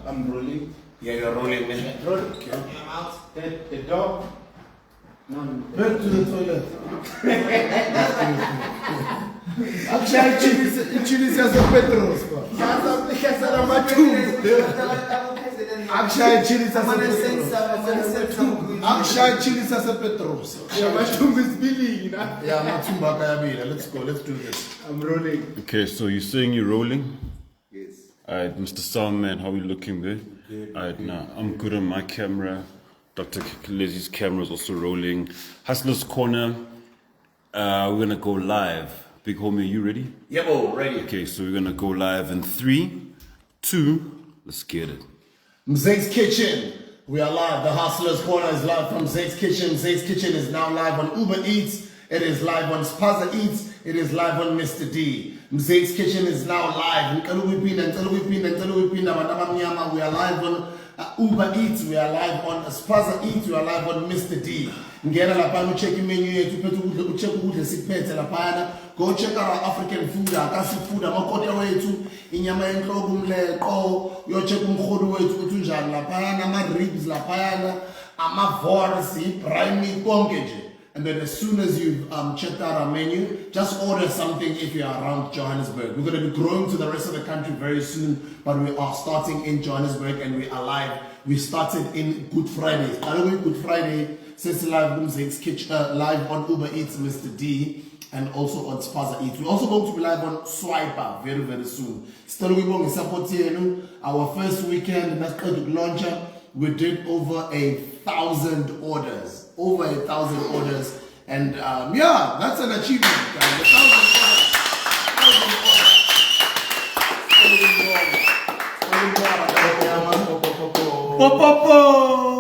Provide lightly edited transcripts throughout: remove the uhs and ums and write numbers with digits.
I'm rolling. Yeah, you're rolling, man. Roll. Okay. I'm out. The dog. No. Back to the toilet. Actually, says a Petros. Actually, chili says a Petros. Let's go. Let's do this. I'm rolling. Okay, so you're saying you're rolling? Yes. Alright, Mr. Soundman, how are you looking, babe? Alright, now I'm good on my camera. Dr. Kelezi's camera is also rolling. Hustler's Corner, we're gonna go live. Big homie, are you ready? Yeah, bro, ready. Okay, so we're gonna go live in 3, 2, let's get it. Mzake's Kitchen. We are live. The Hustler's Corner is live from Zake's Kitchen. Zake's Kitchen is now live on Uber Eats. It is live on Spaza Eats. It is live on Mr. D. Mzake's Kitchen is now live. We are live on Uber Eats. We are live on Spaza Eats. We are live on Mr. D. Ngena lapha check menu yethu phethu check ukudla sikuphethe lapha. Go check our African food, akasi food, amakota wethu, inyama yenhloko umleqo, yo check umkhodo wethu ukuthi unjani lapha, ama ribs lapha, ama vors, ibrine konke nje. And then as soon as you've checked out our menu, just order something if you're around Johannesburg. We're going to be growing to the rest of the country very soon, but we are starting in Johannesburg and we are live. We started in Good Friday. Good Friday, since live Mzake's Kitchen, live on Uber Eats, Mr. D, and also on Spaza Eats. We're also going to be live on Swiper very, very soon. Still, we want to support you. Our first weekend, that's called launcher. We did over 1,000 orders. Over 1,000 orders, and yeah, that's an achievement, guys. 1,000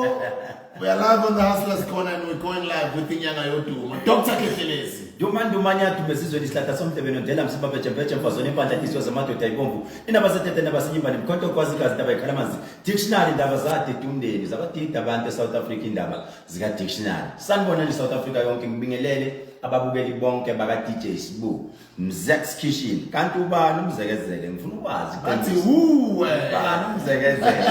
orders. We are live on the Hustlers Corner and we're going live with Inyanga Yodu. Dr. Ketelezi. Dumanya tumesizwe isihlahla somtebeno ndela msimba beche mfazoni impandla isizwe zamadoda ibomvu indaba zetete ndaba sinyimba nemkhonto kwazigazi ndaba ikhalamanzi dictionary ndaba zade tundeni zabadida abantu eSouth Africa indaba zika dictionary sanibona le South Africa yonke ngibingelele ababukeli bonke baka DJ Sibu Mzake's Kitchen kanti ubani umzekezele ngifuna ukwazi kanti huwe ubani umzekezele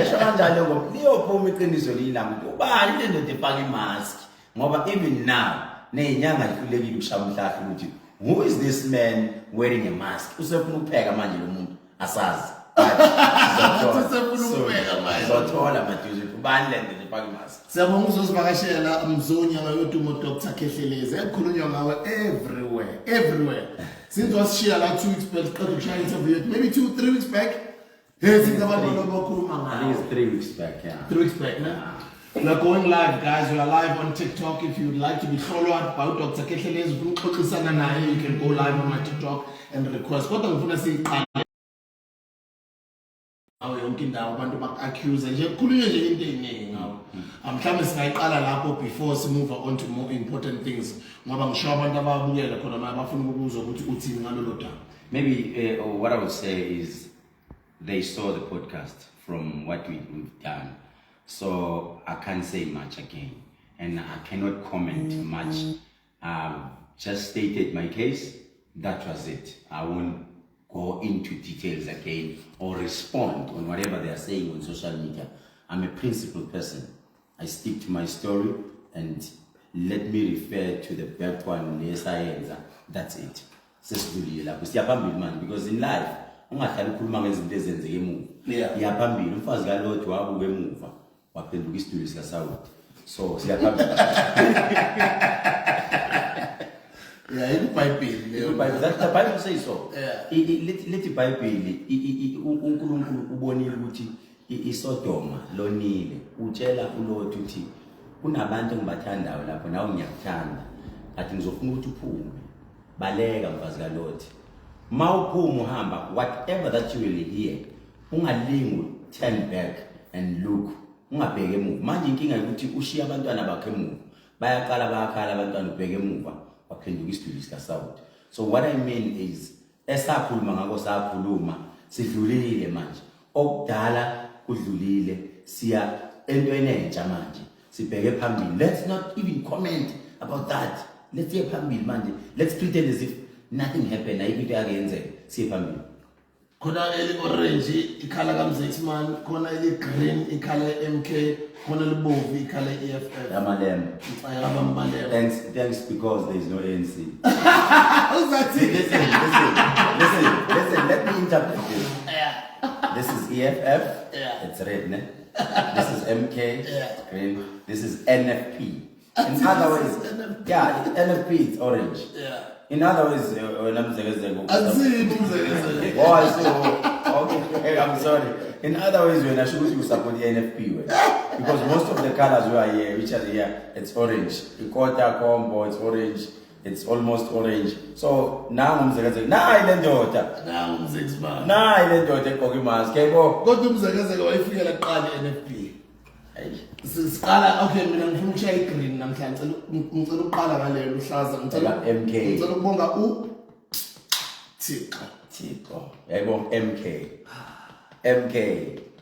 esho kanjalo ngoba liyophuma iqiniso lilanga ubani le ndoda efaka imask ngoba even now nenyanga ihlulekile ushaya umhlahla ukuthi who is this man wearing a mask usefuna ukupheka manje lo muntu asazi uzothola maduze ubani le ndoda efaka imask. Siyabonga uzosivakashela Mzonya Yodumo Dr. Kehleleze ekhulunywa ngawe everywhere since wasishiya la 2 weeks back qeda ukushaya interview maybe 2-3 weeks back since abantu bakhuluma ngawe at least 3 weeks back. 3 weeks back, no? We are going live, guys. We are live on TikTok. If you would like to be followed by Dr. Kehleleze, you can go live on my TikTok and request. What I'm going to say, accuse before we move on to more important things. Maybe what I would say is they saw the podcast from what we've done. So I can't say much again, and I cannot comment much. Just stated my case. That was it. I won't go into details again or respond on whatever they are saying on social media. I'm a principled person. I stick to my story, and let me refer to the back one. That's it. Because in life, waphenduka isitulo sika Saudi so siyaphambili yeah in the Bible that the Bible says so. Let the Bible uNkulunkulu ubonile ukuthi iSodoma lonile utshela uLot uthi kunabantu engibathandayo lapho nawe ngiyakuthanda athi ngizofuna ukuthi uphume baleka mfazi kaLot mawuphuma uhamba whatever that you will hear ungalingi turn back and look ungabheke emuva manje inkinga ukuthi ushiya abantwana bakhe emuva bayaqala bayakhala abantwana ubheke emuva waphenduka isitulo sika Saudi. So what I mean is esakhuluma ngako sakhuluma sidlulile manje okudala kudlulile siya entweni entsha manje sibheke phambili. Let's not even comment about that. Let's see phambili manje. Let's pretend as if nothing happened. Ayikho into yakenzeka siye phambili. khona eli-orange ikhala kaMzexman, khona eli-green ikhala MK, khona elibomvu ikhala EFF. Yamalem. Yamalem. Thanks because there is no ANC. How's that? Listen, let me interpret this. Yeah. This is EFF, Yeah. it's red, ne? This is MK, Yeah. it's green. This is NFP. In other words, yeah, NFP is orange. Yeah. In other words, when I'm saying, Oh, I see. Okay, I'm sorry. In other words, when I should you support the NFP, because most of the colors we are here, which are here, it's orange. The quarter combo, it's orange. It's almost orange. So now I'm saying, now I learned daughter. Now Mzexman. Now I learned daughter. Kogi mask. Kebo. Kodwa umzekeze wayifikela kuqala NFP. Siqala okay mina ngifuna ukushaya igreen namhlanje ngicela uqala ngalelo luhlaza ngicela MK. Ngicela ukubonga Thixo. Tipo. Yebo MK. MK.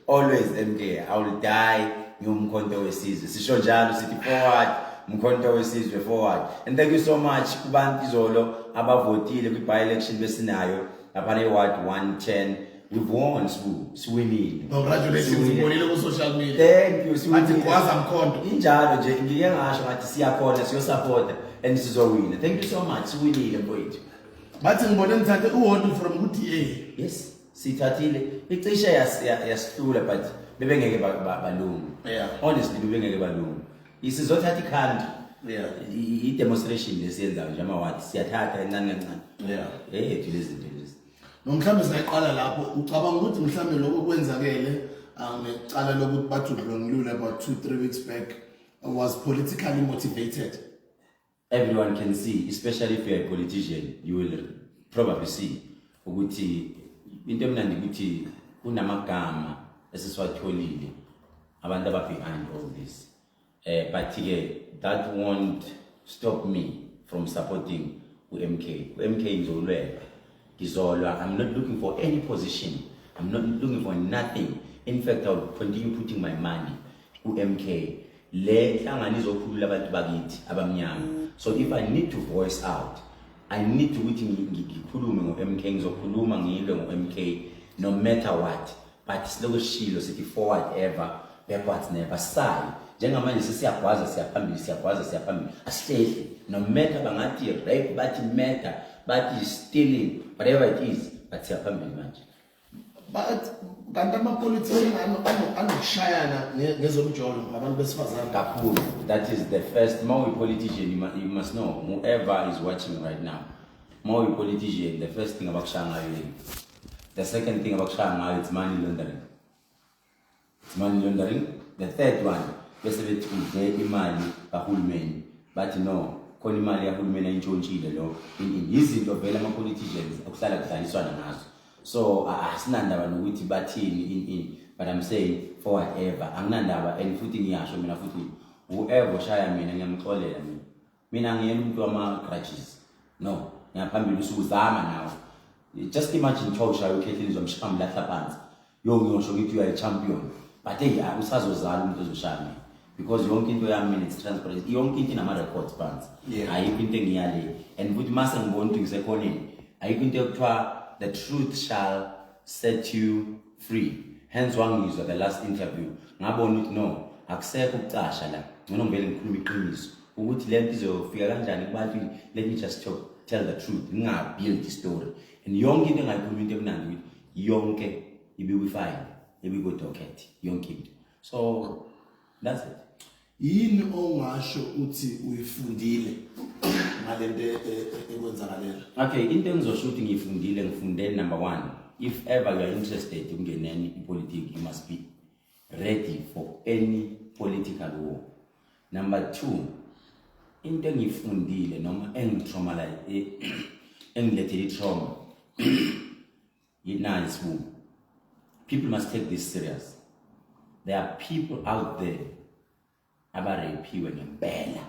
Always MK. I will die. Ngiyumkhonto wesizwe. Sisho njalo sithi forward. Mkhonto wesizwe forward. And thank you so much kubantu izolo abavotile kwi by election besinayo lapha ne ward 110. We've won, siwinile. Congratulations ubonile ku social media. Thank you. Siwinile. Kwaza mkhonto. Injalo nje ngike ngasho ngathi siyakhona siyosupport and sizowina. Thank you so much. Siwinile mfowethu. Bathi ngibone nithathe uHodu from ku-DA. Yes, sithathile. Icishe yasihlula but bebengeke balungu. Yeah. Honestly bebengeke balungu. Isizothatha ikhandi. Yeah. I-demonstration lesiyenzayo nje ama-ward siyathatha encane kancane. Yeah. Yethu lezi zinto lezi. Nomhlambe siyayiqala lapho ucabanga ukuthi mhlambe lokho kwenzakele ngecala lokuthi bathi udlongilule about 2-3 weeks back was politically motivated. Everyone can see, especially if you're a politician, you will probably see ukuthi into emnandi ukuthi kunamagama esiswatholile abantu behind all this. But that won't stop me from supporting MK. MK ngizolwela. Ngizolwa. I'm not looking for any position. I'm not looking for nothing. In fact, I will continue putting my money MK. Le hlangana izokhulula abantu bakithi abamnyama. So if I need to voice out, I need to ukuthi ngikhulume ngo-MK, ngizokhuluma ngilwe ngo-MK no matter what. But siloko shilo sithi forward ever, backwards never. Sai njengamanje siyagwaza siyaphambili asihlehli no matter bangathi rape bathi murder bathi stealing whatever it is, but siyaphambili manje. But kanti ama-politician anokushayana ngezomjolo ngabantu besifazane kakhulu. That is the first. Maui politician, you must know, whoever is watching right now, Maui politician, the first thing about Shanghai, the second thing about Shanghai, it's money laundering. It's money laundering. The third one, basically imali kahulumeni. But no, koni imali kahulumeni ayintshontsile lo. Izinto vele ama-politicians akuhlala kudlaliswana ngazo. So asinandaba nokuthi bathini but I'm saying for whatever anginandaba and futhi ngiyasho mina futhi whoever shaya mina ngiyamxolela mina ngiyena umuntu wama-grudges. No, ngiyaphambili usuzama nawe. Just imagine Chosha ukhethe izomshaya lahla phansi ngiyosho ukuthi you are a champion, but hey usazozala umuntu ozoshaya mina because yonke into yami it's transparent, yonke into inama-records phansi. Ayikho into engiyale and futhi mase ngibona ukuthi ngisekhoneni ayikho into ekuthiwa the truth shall set you free. Hence wangizwa the last interview ngabona ukuthi no akusekho ukucasha la ngcono ngivele ngikhuluma iqiniso ukuthi le nto izofika kanjani kubantwini. Let me just tell the truth, ngingabuild story and yonke into engayikhuluma into emnandi ukuthi yonke ibikwifile ibikudocket yonke into. So that's it. yini ongasho uthi uyifundile ngalento ekwenzakalela? Okay, into engizosho ukuthi ngifundele number 1, if ever you are interested ukungeneni ipolitiki, you must be ready for any political war. Number 2, into engifundile noma engilethele trauma yinani sibu. People must take this serious. There are people out there abarepiwe ngempela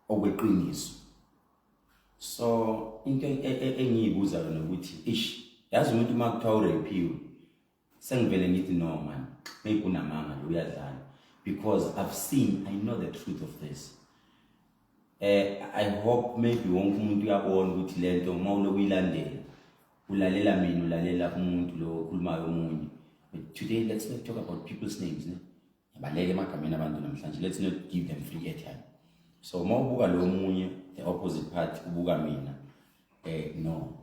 okweqiniso. So into engiyibuza yona ukuthi yazi umuntu makuthiwa urepiwe sengivele ngithi no man maybe unamanga lo uyadlala because I know the truth of this. I hope maybe wonke umuntu uyabona ukuthi lento uma ulokuyilandela ulalela mina ulalela umuntu lo okhulumayo omunye. Today let's not talk about people's names, ne? Yabaleke emagameni abantu namhlanje. Let's not give them free airtime. So mawubuka lo omunye the opposite party ubuka mina no.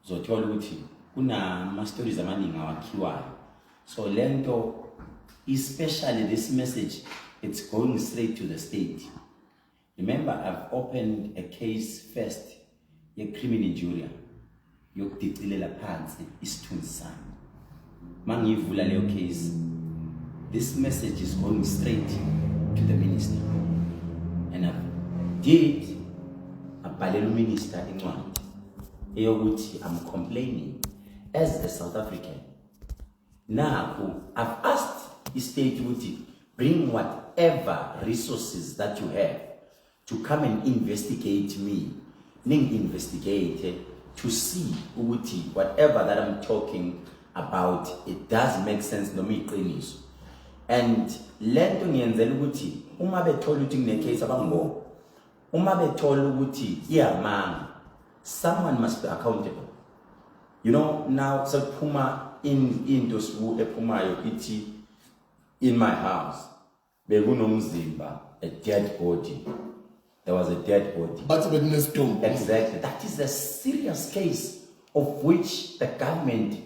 Uzothola ukuthi kuna stories amaningi awakhiwayo. So lento, especially this message, it's going straight to the state. Remember, I've opened a case first, a criminal injury. Yokudicilela phansi isithunzi sami. Mangivula leyo case, this message is going straight to the minister. And I did abhalela uminister incwadi eyokuthi I'm complaining as a South African. Now, I've asked the state to bring whatever resources that you have to come and investigate me. Investigate to see whatever that I'm talking about, it does make sense no me iqiniso. And lento ngiyenzela ukuthi uma bethola ukuthi kune case abango, uma bethola ukuthi iyamanga, someone must be accountable. You know, now sephuma into ephumayo ithi in my house bekunomzimba, a dead body. There was a dead body. Exactly. That is a serious case of which the government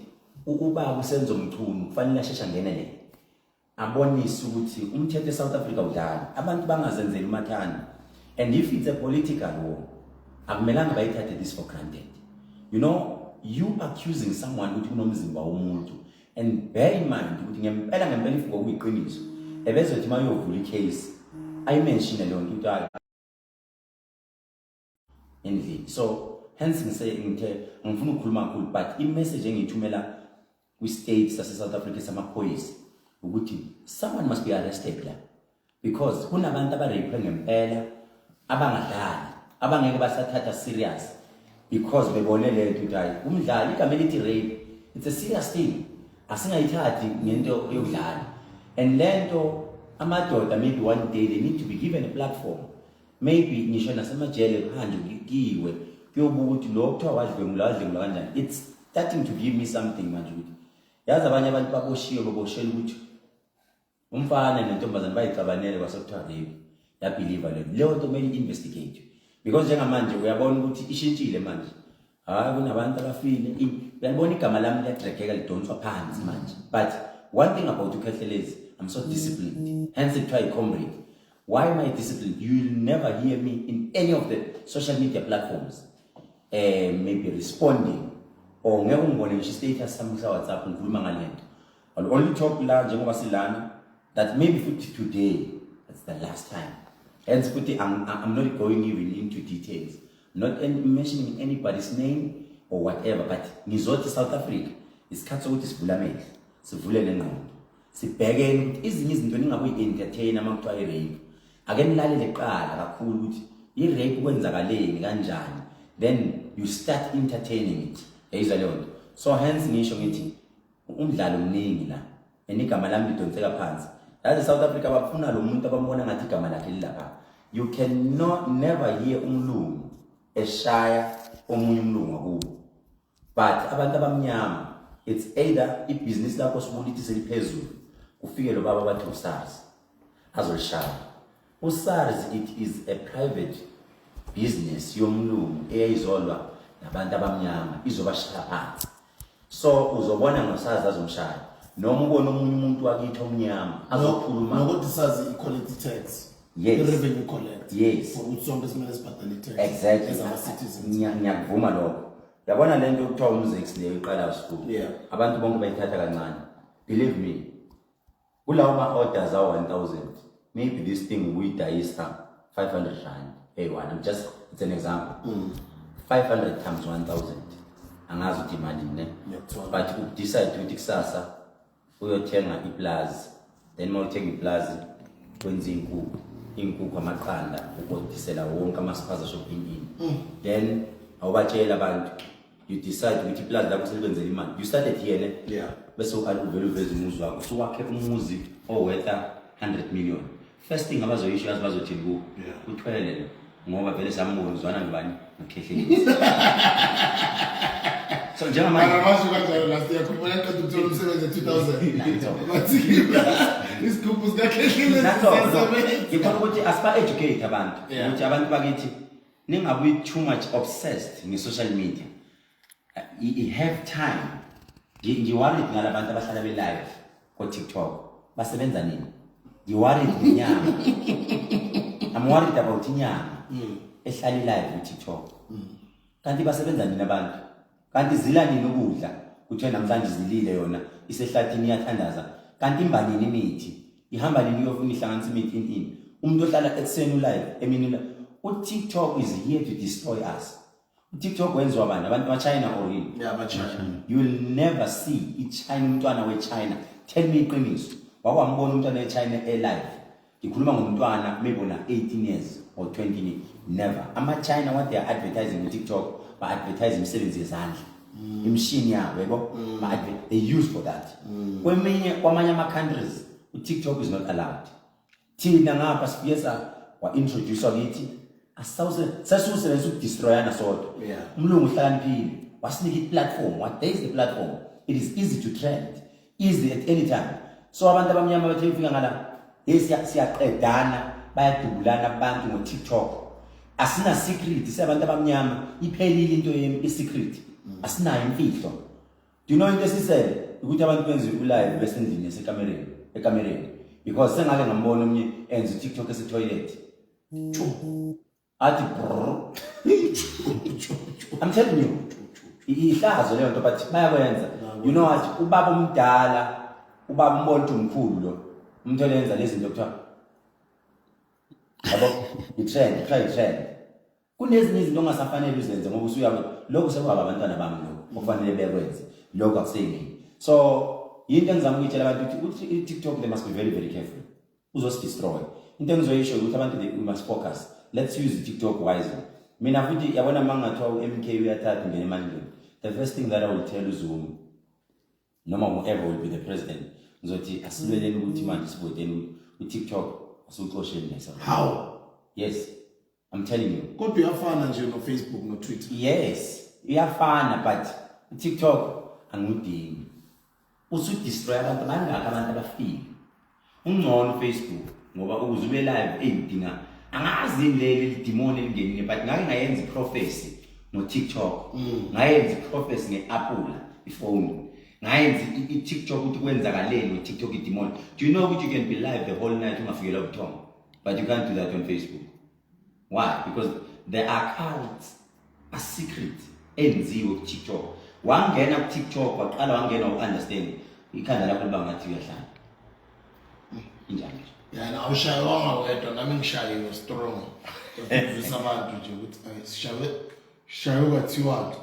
ubaba usenzo mthunu kufanele ashesha ngenele. Abonisa ukuthi umthetho eSouth Africa udala. Abantu bangazenzeli umathanda. And if it's a political war, akumelanga bayithathe this for granted. You know, you accusing someone ukuthi unomzimba womuntu, and bear in mind ukuthi ngempela ifuko kuyiqiniso. Ebezothi mayovula icase, I mention leyo nto endlini. So hence ngifuna ukukhuluma kakhulu, but i-message engiyithumela kwi-state sase-South Africa samaphoyisa ukuthi someone must be arrested la, because kunabantu abareyiphe ngempela abangadlali abangeke basathatha serious because bebone lento ukuthi hayi umdlali igama elithi rape, it's a serious thing, asingayithathi ngento yokudlala. And lento amadoda maybe one day they need to be given a platform. Maybe ngisho nasemajele phandle kiwe kuyobuka ukuthi lo kuthiwa wadlwengula kanjani. It's starting to give me something manje ukuthi yazi abanye abantu baboshela ukuthi umfana nentombazane bayixabanele kwasokuthiwa rape, yabelieve leyo nto kumele investigate, because njengamanje uyabona ukuthi ishintshile manje. Hayi kunabantu abafile uyabona igama lami liyadregeka lidonswa phansi manje. But one thing about uKhehlelezi, I'm so disciplined, hence it try comrade. Why am I disciplined? You will never hear me in any of the social media platforms maybe responding or ngeke ungibone ngisho status sami sa WhatsApp ngikhuluma ngalento. I'll only talk la njengoba silana that maybe today that's the last time. Hence I'm not going even into details, not mentioning anybody's name or whatever, but ngizothi South Africa isikhathi sokuthi sivule amehlo, sivule nengqondo, sibheke ukuthi izinye izinto ningabuyi entertain ama kuthiwa i-rape. Ake nilalele qala kakhulu ukuthi i-rape kwenzakaleni kanjani, then you start entertaining it. Yayizwa leyo nto. So hence ngisho ngithi umdlalo mningi la and igama lami lidonseka phansi. Yazi South Africa bafuna lo muntu abambona ngathi igama lakhe lilapha. You cannot never hear umlungu eshaya omunye umlungu wakubo. But abantu abamnyama, it's either ibusiness lakho sibulithi seliphezulu ufike lo baba bathi uSARS azolishaya. uSARS, it is a private business yomlungu eyayizolwa nabantu abamnyama izobashaya phansi. So uzobona ngoSARS azomshaya noma ubona umuntu wakithi omnyama azokhuluma nokuthi sazi i-collect tax. Yes. I-revenue collect. Yes. For ukuthi sonke simele sibhadale tax. Exactly. As our citizens. Ngiyakuvuma lokho. Yabona lento yokuthiwa umzex leyo iqala school. Yeah. Abantu bonke bayithatha kancane. Believe me. Kulawo ma-orders awu-1000. Maybe this thing we dayisa 500 rand. Hey, one. It's an example. 500 times 1000. Angazi ukuthi imali ne. But ukudecide ukuthi kusasa uyothenga iplaza. Then mawuthenga iplaza kwenza inkukhu amaqanda ukodisela wonke amaspaza shopping in. Then awubatshela abantu you decide ukuthi iplaza lakho selikwenzela imali. You started here ne. Yeah. Bese uvela uveza umuzi wakho. So wakhe umuzi owetha 100 million. First thing abazoyisho yazi bazothini ku uthwele ngoba vele sambona uzwana ngibani ngikhehlelisa. So njengamanje Angamasho kanjalo last year khuluma nqeda ukuthola umsebenzi 2000. Bathi isigubhu sikaKhehlile That's all. sisebenza. Ngifuna ukuthi asiba educate abantu Yeah. ukuthi abantu bakithi ningabi too much obsessed nge-social media. You have time. Ngiworried ngalabantu abahlala be-live ko-TikTok. Basebenza nini? Ngiworried ngenyama. I'm worried about inyama ehlala live ku-TikTok. Kanti basebenza nini abantu? Kanti zila nini ukudla? Kuthiwe namhlanje zilile yona isehlathini iyathandaza. Kanti imba nini imithi? Ihamba nini uyofuna ihlanganisa imithi ini? Umuntu ohlala ekuseni live emini TikTok is here to destroy us. TikTok wenziwa abantu ba-China or yini? Yeah, China. You will never see i-China umntwana we-China. Tell me iqiniso. Wawambona umntwana we-China e-live. Ngikhuluma ngomntwana maybe na 18 years or 20 years. Never. Ama-China what they are advertising on TikTok, ba-advertise imisebenzi yezandla. Imishini yabo, yebo? They use for that. Kwamanye ama-countries, TikTok is not allowed. Thina ngapha sifiyesa wa-introduce wakithi. Sasusebenza ukudestroyana sodwa. Umlungu uhlakaniphile. Wasinika i-platform. What there is the platform? It is easy to trend. Easy at any time. So abantu abamnyama bathe ufika ngala siyaqedana bayadubulana abantu ngo-TikTok. Asina secret siyabantu abamnyama iphelile into ye-secret. Asinayo imfihlo. Do you know into esisele ukuthi abantu benze u-live besendlini ekamereni because sengake ngambona omnye enza u-TikTok ese-toilet. Athi I'm telling you. Ihlazo leyo nto but bayakwenza. You know what? Ubaba omdala, ubaba umbona umkhulu lo. Umuntu olenza lezi zinto kuthiwa yabo i-trend, try trend. Kunezinye izinto ongasafanele uzenze ngoba usuyabo lokho sekwaba abantwana bami lokho okufanele bekwenze. Lokho akuseyini. So into engizama ukuyitshela abantu ukuthi i-TikTok they must be very very careful. Uzos-destroy. Into engizoyisho ukuthi abantu we must focus. Let's use TikTok wisely. Mina futhi yabona mangathiwa uMK uyathatha ngene emandleni. The first thing that I will tell Zuma, noma whoever will be the president, ngizothi asilweleni ukuthi manje siboteni uTikTok asuxosheni nesa. How? Yes. I'm telling you. Kodwa uyafana nje no Facebook no Twitter. Yes. Iyafana but TikTok angudingi. Usudestroy abantu bangaka abantu abafile. Ungcono Facebook ngoba ukuze ube live eyidinga angazi indlela idemon elingenile but ngake ngayenza prophecy no TikTok. Ngayenza prophecy ngeApple iphone. Ngayenza iTikTok ukuthi kwenzakaleni no TikTok idemon. Do you know that you can be live the whole night ungafikela ubuthongo? But you can't do that on Facebook. Why? Because the accounts are secret. Enziwe ku TikTok. Wangena ku TikTok waqala wangena uunderstand ikhanda lakho libangathi uyahlala. Injani? Yeah, awushaywa wedwa nami ngishayiwe strong. Ukuvisa abantu nje ukuthi sishawe kwathiwa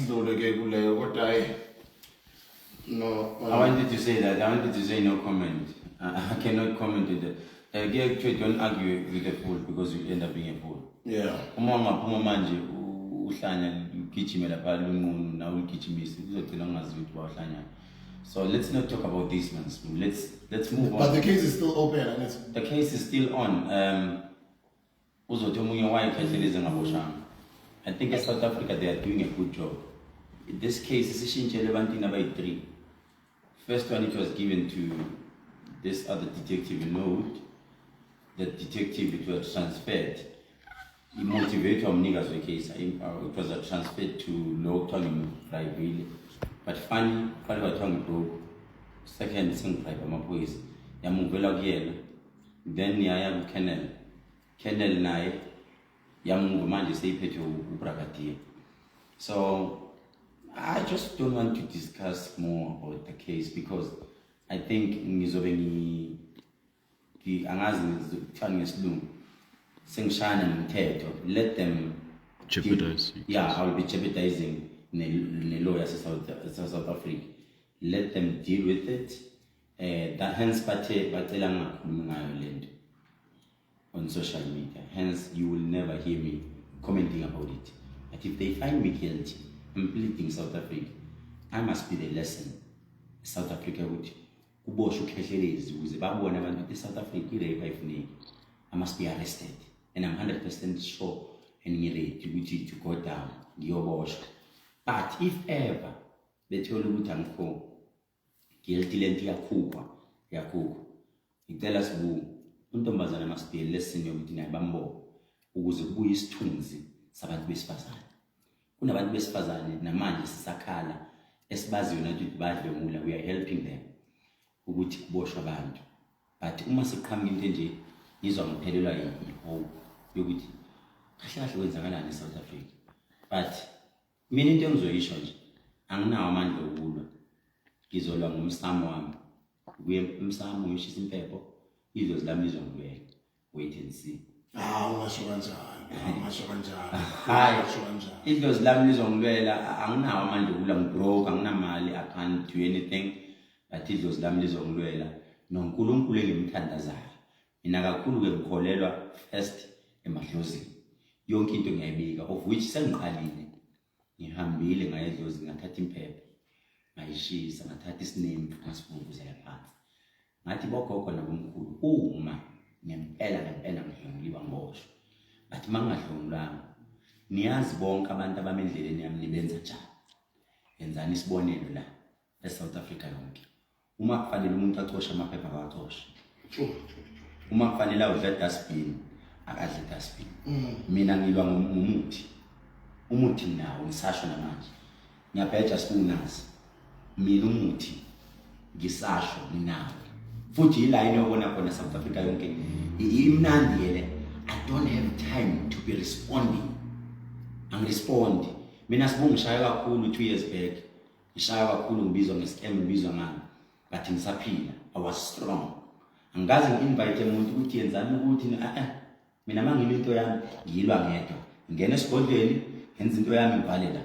asidlule ke kuleyo kodwa no I wanted to say that. I wanted to say no comment. I cannot comment on that. Actually, don't argue with a fool because you end up being a fool. yeah. Uma ungaphuma manje uhlanya ugijime lapha lunqunu na ugijimise uzogcina ungazi ukuthi bawuhlanya. So let's not talk about this, man. Let's move on. But the case is still open, and it's The case is still on. Uzothi omunye wayekhetheleze ngaboshanga. I think in South Africa they are doing a good job. In this case, isishintshele ebantwini abayi-3. First one, it was given to this other detective in Norwood. That detective, it was transferred. He motivated umnikazi wecase. It was transferred to Low Tongue Private. But funny Tongue broke. Second thing, Private Mapoise. Yamuvela kuyena. Then yaya ku-Kennel. Kennel naye. Yamungu manje seyiphethe uBrigadier. So I just don't want to discuss more about the case because I think ngizobe angazi ngizokuthiwa ngesilungu sengishana nomthetho. Let them Jeopardize. Yeah, I will be jeopardizing the lawyers South Africa. Let them deal with it. That hence bacela ngakhuluma ngayo lento on social media. Hence you will never hear me commenting about it. But if they find me guilty, I'm pleading South Africa. I must be the lesson. South Africa ukuthi kuboshwe ukhehlelezi ukuze babone abantu ukuthi South Africa irape ayifuneki. I must be arrested and I'm 100% sure and ready ukuthi to go down ngiyoboshwa. But if ever bethola ukuthi angikho guilty lento yakhupha ngicela sibu untombazana must be a lesson yokuthi naye bambo ukuze kubuye isithunzi sabantu besifazane. Kunabantu besifazane namanje sisakhala esibaziyo nathi ukuthi badlwengula, we are helping them ukuthi kuboshwe abantu. But uma siqhamuka into nje ngizwa ngiphelelwa yihope yokuthi kahle kwenzakalani eSouth Africa. But mina into engizoyisho nje anginawo amandla okulwa. Ngizolwa ngomsamo wami. Kuye umsamo ngishisa impepho idlozi lami lizongilwela. Wait and see. ungasho kanjani. Hayi, idlozi lami lizongilwela, anginawo amandla okulwa, ngibroke, anginamali, I can't do anything. But idlozi lami lizongilwela noNkulunkulu engimthandazayo. Mina kakhulu ke ngikholelwa first emadlozini. Yonke into ngiyayibika of which sengiqalile. Ngihambile ngayedlozi ngathatha impepho. Ngayishisa ngathatha isinembu ngasivunguzela phansi. Ngathi bogogo nabomkhulu uma ngempela ngidlongiliwa ngosho. But mangahlongulanga niyazi bonke abantu abamendleleni yami nibenza njani. Yenzani isibonelo la eSouth Africa yonke. Uma kufanele umuntu acoshe amaphepha akacoshe. Uma kufanele udle dustbin akadle dustbin. Mina ngilwa ngumuthi. Umuthi nawo ngisasho namanje. Ngiyabheja sibunazi. Mina umuthi ngisasho ninawo. Futhi ila inobona khona South Africa yonke imnandi yele. I don't have time to be responding. Respond. Mina sibungishaya kakhulu 2 years back. Ngishaya kakhulu ngibizwa ngescam ngibizwa ngani. But ngisaphila. I was strong. Angazi ngi-invite umuntu ukuthi yenzani ukuthi mina mangile into yami ngiyilwa ngedwa. Ngene esigodlweni ngenza into yami ngibhalela.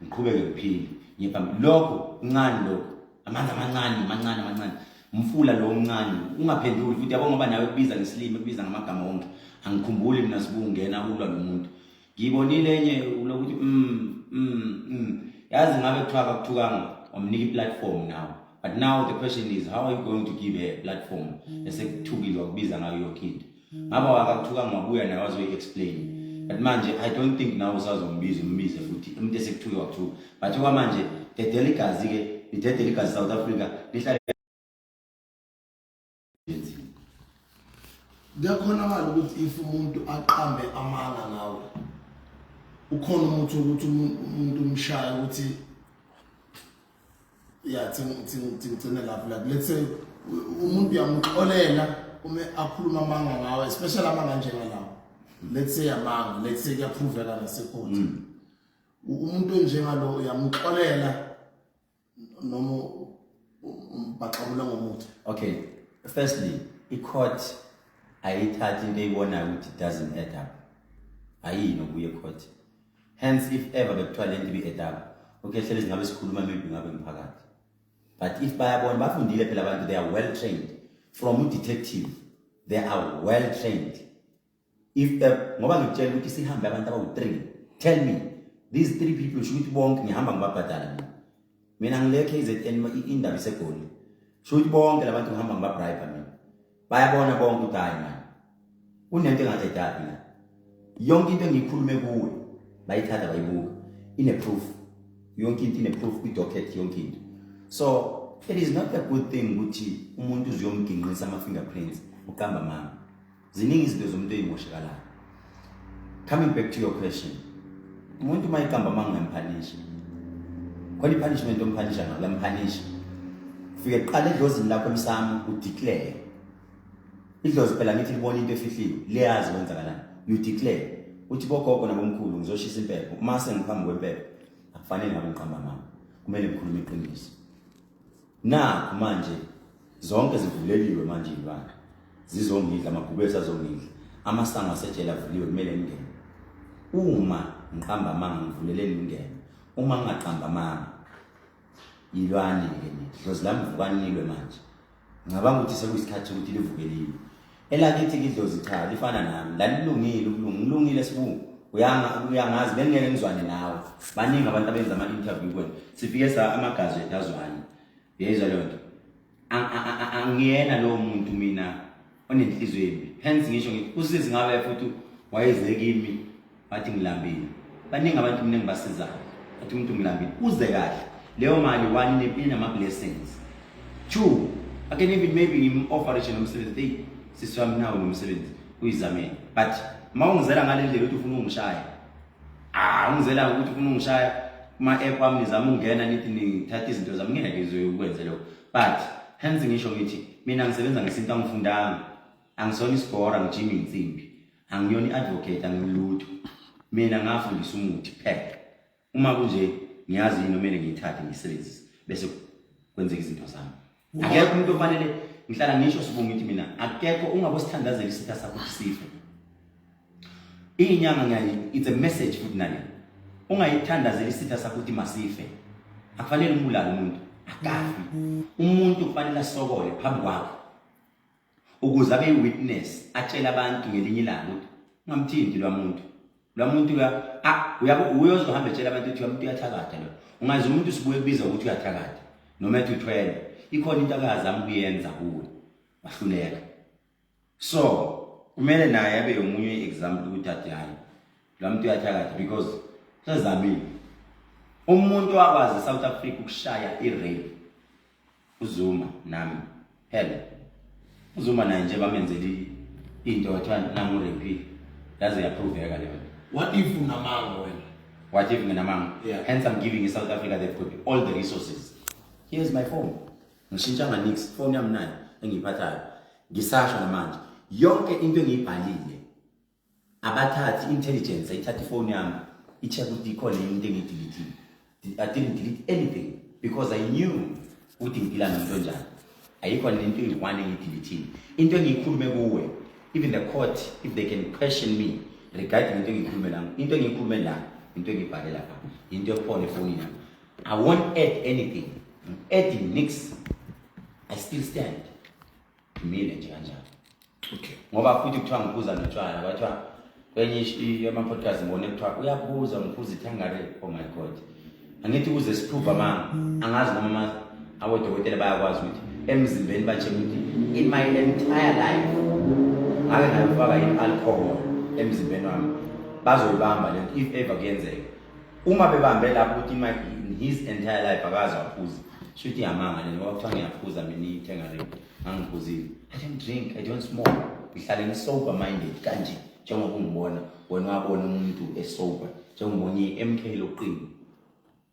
Ngiqhubeke ngiphile. Ngipha lokho uncane lokho. Amanzi amancane. Umfula lo omncane ungaphenduli futhi yabo ngoba nawe kubiza ngesilimi kubiza ngamagama wonke. Angikhumbuli mina sibungena ulwa nomuntu. Ngibonile enye ulokuthi yazi ngabe kuthiwa akuthukanga wamnika i-platform now. But now the question is, how are you going to give a platform esekuthukile wakubiza ngayo yonke into? Ngaba wakakuthukanga wabuya naye wazoyi-explain. But manje I don't think now usazombize futhi umuntu esekuthuke wakuthuka. But okwamanje dedela igazi ke lidedela igazi South Africa lihlale Kuyakhonakala ukuthi if umuntu aqambe amanga nawe ukhona umuntu ukuthi umuntu umshaya ukuthi ngicine lapho like let's say umuntu yamxolela uma akhuluma amanga ngawe especially amanga njengalawo. Let's say amanga, let's say kuyapruveka nasecourt. Umuntu njengalo uyamxolela noma baxabula ngomuntu. Okay, firstly, i-court ayithathi into eyibona ukuthi it doesn't add up. Ayino kuye court. Hence if ever bekuthiwa lento be add up, okay hlezi ngabe sikhuluma maybe ngabe umphakathi but if bayabona bafundile phela abantu they are well trained from a detective they are well trained if ngoba ngitshela ukuthi sihambe abantu abawu3 tell me these 3 people should bonke ngihamba ngibabhadala mina ngile KZN indaba isegoli should bonke labantu ngihamba ngibabribe mina bayabona bonke ukuthi hayi man unento engathi idabi la yonke into engikhulume kuwe bayithatha bayibuka ine proof yonke into ine proof ku docket yonke into so it is not a good thing ukuthi umuntu uziyomginqisa ama fingerprints uqamba mama ziningi izinto zomuntu ezimoshakalayo coming back to your question umuntu mayiqamba manga ngimphanisha kwali punishment omphanisha ngalamphanishi ufike qala edlozini lakho emsamo udeclare idlozi phela ngithi libona into efihliwe liyazi kwenzakalani you declare uthi bogogo nabomkhulu ngizoshisa impepho uma sengiphambi kwempepho akufanele ngabe ngiqamba mama kumele ngikhulume iqiniso na manje zonke zivuleliwe manje ilwana zizongidla amagubesi azongidla amasanga asetshela avuliwe kumele ngene uma ngiqamba manga ngivuleleni ngene uma ngaqamba manga ilwane ngene dlozi lami vukanilwe manje ngabanga ukuthi sekuyisikhathi ukuthi livukeliwe elakithi idlozi cha lifana nami lalilungile ngilungile sibu uyangazi bengeke ngizwane nawe baningi abantu abenza ama interview kwena sifike sa amagazi etazwane yezwa lonto angiyena lo muntu mina onenhliziyo embi hence ngisho ngithi usizi ngabe futhi wayeze kimi bathi ngilambile baningi abantu mina ngibasizayo bathi umuntu ngilambile uze kahle leyo mali 1 ina ama blessings 2 I can even maybe operation umsebenzi siswami nawo nomsebenzi uyizameni but mawungizela ngale ndlela ukuthi ufuna ungishaya ungizela ukuthi ufuna ungishaya ma app wami nizama ungena nithi nithatha izinto zami ngeke ngizokwenza lokho but hence ngisho ngithi mina ngisebenza ngesinto angifundanga angisona isigora ngijima insimbi angiyona advocate angilutho mina ngafundisa umuthi phela uma kunje ngiyazi yini kumele ngiyithathe ngiyisebenzise bese kwenzeka izinto zami akekho umuntu ofanele ngihlala ngisho sibonga ukuthi mina akekho ungabosithandazela isitha sakho sife inyanga ngiyayi it's a message futhi nale ungayithandazela isitha sakho ukuthi masife akufanele umbulale umuntu akafi umuntu kufanele asokole phambi kwakho ukuze abe witness atshela abantu ngelinye ilanga ukuthi ungamthinti lo muntu uyozohamba etshela abantu ukuthi umuntu uyathakatha lo ungazi umuntu sibuye kubiza ukuthi uyathakatha noma ethi uthwele ikhona into akazama ukuyenza kuwe wahluleka so kumele naye abe yomunye example ukuthi athi hayi lo muntu uyathakatha because sezamile umuntu wakwazi South Africa ukushaya irape uZuma nami hell uZuma naye nje bamenzeli into wathana nangu rape yaze yaproveka leyo What if unamanga wena? What if nginamanga? Yeah. Hence I'm giving in South Africa they've got all the resources. Here's my phone. Ngishintsha nix phone yami nayo engiyiphathayo. Ngisasha namanje. Yonke into engiyibhalile. Abathathi intelligence ayithatha ifone yami. Icheck ukuthi ikhona into engiyidelete. I didn't delete anything because I knew ukuthi ngidila nomuntu onjani. Ayikho into eyi1 engiyidelete. Into engiyikhulume kuwe. Even the court if they can question me regarding into engiyikhulume la. Into engiyikhulume la. Into engibhale lapha into ekhona efonini yami I won't add anything adding nix I still stand mina nje kanjalo Okay. ngoba futhi kuthiwa ngiphuza notshwala bathiwa kwenye ama podcast ngone kuthiwa uyaphuza ngiphuza ithangare oh my god angithi kuze siprove amanga angazi noma abodokotela bayakwazi ukuthi emzimbeni batshe ukuthi in my entire life ake ngayifaka alcohol emzimbeni wami bazoyibamba lento if ever kuyenzeka uma bebambe lapho ukuthi in his entire life akazi waphuza shuthi yamanga lento wakuthiwa ngiyaphuza mina ithenga le angiphuzile I don't drink I don't smoke ngihlale sober minded kanje njengoba ungibona wena wabona umuntu esober njengobonye MK loqini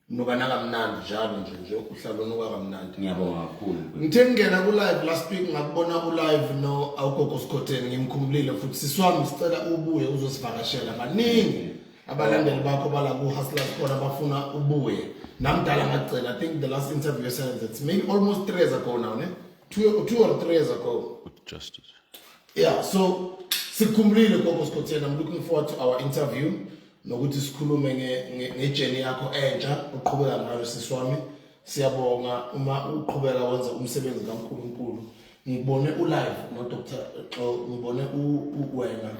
Nokana kamnandi njalo nje uhlala unuka kamnandi. ngiyabonga kakhulu Ngithe ngena ku live last week ngakubona ku live no awugogo Skhotheni ngimkhumulile futhi siswami sicela ubuye uzosivakashela baningi abalandeli bakho bala ku Hustlers khona bafuna ubuye namdala ngacela I think the last interview said it's maybe almost 3 years ago now ne 2 or 3 years ago Justice. yeah so sikhumulile gogo Skhotheni I'm looking forward to our interview nokuthi sikhulume ngejourney yakho entsha uqhubeka ngayo siswami. Siyabonga uma uqhubeka wenza umsebenzi kaNkulunkulu. Ngibone ulive no Dr. ngibone wena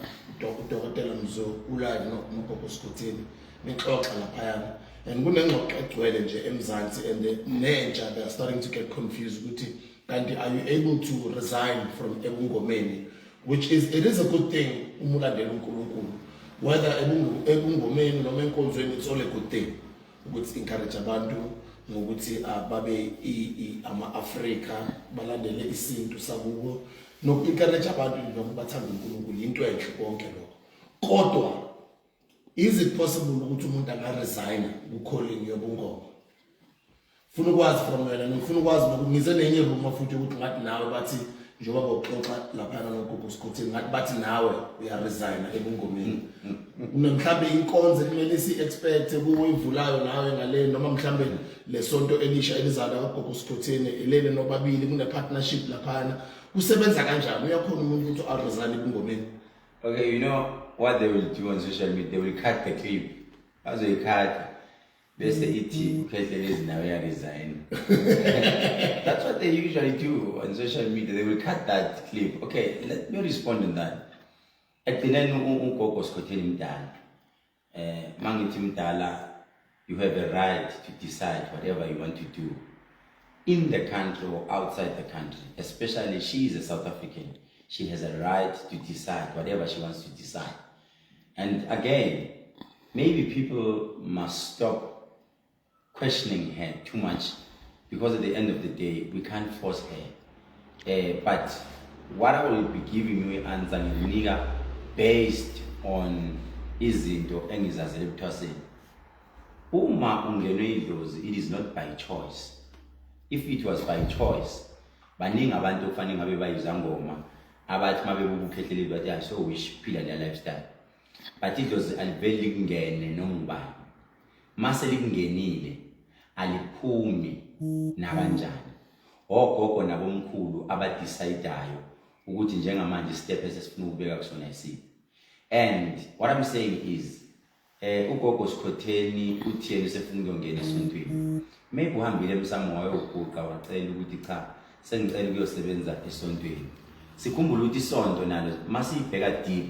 Dr. Mzo ulive no Gogo Skhotheni nixoxa laphayana. And kunengxoxo egcwele nje eMzansi and nentsha they are starting to get confused ukuthi kanti are you able to resign from ebungomeni, which is it is a good thing uma ulandela uNkulunkulu, whether ebungomeni noma enkonzweni it's all a good thing ukuthi encourage abantu ngokuthi babe ama-Afrika balandele isintu sakubo noku-encourage abantu noma bathanda uNkulunkulu into enhle konke lokho. Kodwa is it possible ukuthi umuntu angaresign ku-calling yobungoma? Funa ukwazi from wena ngifuna ukwazi nokungize nenye room futhi ukuthi ngathi nawe bathi njengoba boxoxa lapha noGogo Skhotheni ngathi bathi nawe uyaresign ebungomeni. Mhlambe inkonzo kumele si-expect kuwe ivulayo nawe ngale noma mhlambe lesonto elisha elizala kaGogo Skhotheni elele nobabili kune-partnership laphana kusebenza kanjani? Uyakhona umuntu ukuthi aresign ebungomeni? Okay, you know what they will do on social media? They will cut the clip. As they cut, they say it now resign. That's what they usually do on social media. They will cut that clip. Okay, let me respond to that. At the end, Gogo Skhotheni mdala. Mangithi mdala, you have a right to decide whatever you want to do in the country or outside the country. Especially she is a South African. She has a right to decide whatever she wants to decide. And again, maybe people must stop questioning her too much, because at the end of the day, we can't force her. But what I will be giving you answer nginika based on izinto engizazele ebuthwaseni. Uma ungenwe idlozi, it is not by choice. If it was by choice, baningi abantu kufanele ngabe bayizangoma abathi mabebukukhetheleli bathi I so wish phila le lifestyle. But idlozi aliveli kungene noma ubani. Mase likungenile aliphumi nakanjani. Ogogo nabomkhulu abadecidayo ukuthi njengamanje step esifuna ukubeka kusona isiphi. And what I'm saying is uGogo Skhotheni uthi yena usefuna ukungena esontweni. Maybe uhambile emsamo wayoguqa wacela ukuthi cha sengicela ukuyosebenza esontweni. Sikhumbula ukuthi isonto nalo masibheka deep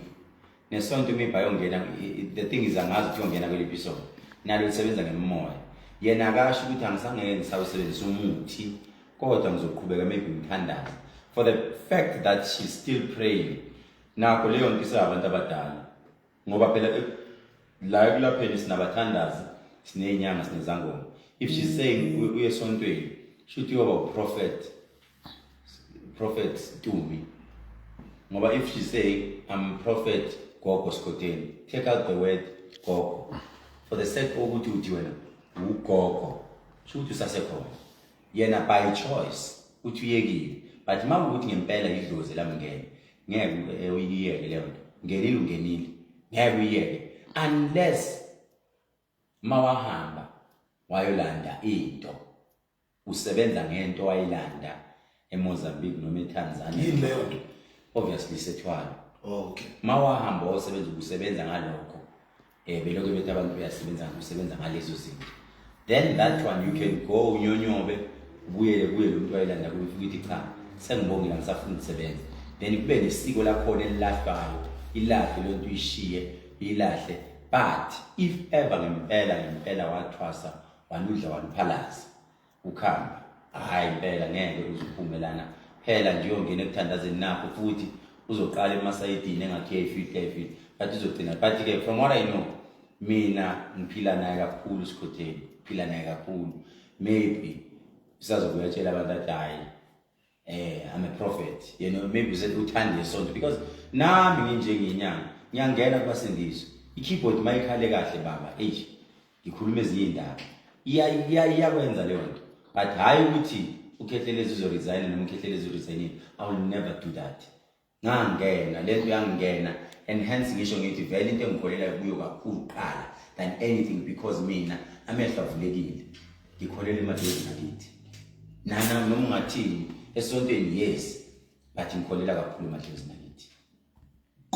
nesonto maybe ayongena, the thing is angazi ukuthi uyongena kweli episode nalo lisebenza ngemoya. Yena akasho ukuthi angisangeke ngisawusebenzisa umuthi kodwa ngizoqhubeka maybe ngithandaza for the fact that she's still praying. Nakho leyo nto isabantu abadala ngoba phela la kulapheni sinabathandazi sinenyanga sinezangoma. If she's saying uyesontweni should you about prophet to me. Ngoba if she's saying I'm prophet Gogo Skhotheni, take out the word Gogo for the sake of ukuthi uthi wena uGogo should usasekhona yena by choice uthi uyekile. But mawukuthi ngempela idlozi lamngene ngeke uyiyeke leyo nto, ngenile ungenile ngeke uyiyeke unless mawahamba wayolanda into usebenza ngento wayilanda eMozambique noma eTanzania yini leyo nto obviously sethwala. Okay, Mawahamba osebenza ukusebenza ngalokho belokho bethu abantu bayasebenza ngokusebenza ngalezo zinto, then that one you can go unyonyobe buye lo muntu wayilanda kufika ukuthi cha sengibongile ngisafuna ukusebenza, then kube nesiko lakhona elilahlwayo ilahle lonto ishiye ilahle. But if ever ngempela wathwasa wanudla waluphalaza ukhamba hayi impela ngeke uzuphumelana phela nje uyongena ekuthandazeni nakho futhi uzoqala emasayidini engakhefi but uzogcina. But ke from what I know mina ngiphila naye kakhulu Skhotheni, phila naye kakhulu. Maybe usazokuyatshela abantu athi hayi I'm a prophet, you know, maybe uthande isonto because nami nginjengenyanga ngiyangena kubasendiso i-keyboard mayikhale kahle baba ngikhuluma ezinye indaba iyakwenza leyo nto. But hayi ukuthi uKhethelezi uzoresign noma uKhethelezi uresign, I will never do that. Ngangena lento yangena and hence ngisho ngithi vele into engikholela kuyo kakhulu qala than anything because mina amehlo avulekile ngikholela emadlozini ngakithi noma ungathini esontweni yes but ngikholela kakhulu emadlozini ngakithi.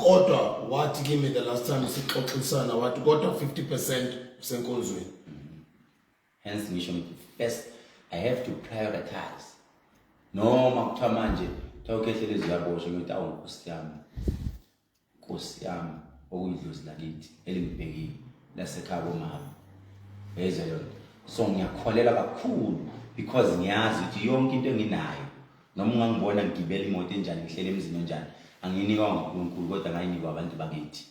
kodwa wathi kimi the last time sixoxisana wathi kodwa 50% senkonzweni. Hence ngisho ngithi first I have to prioritize. Noma kuthiwa manje thawukhehlele ziyaboshwa ngithi awu Nkosi yami okuyidlozi lakithi elingibhekile lasekhaya komama. Yezwa yona. So ngiyakholela kakhulu because ngiyazi ukuthi yonke into enginayo noma ungangibona ngigibela imoto enjani ngihlele emzini onjani anginikwa nguNkulunkulu kodwa ngayinikwa abantu bakithi.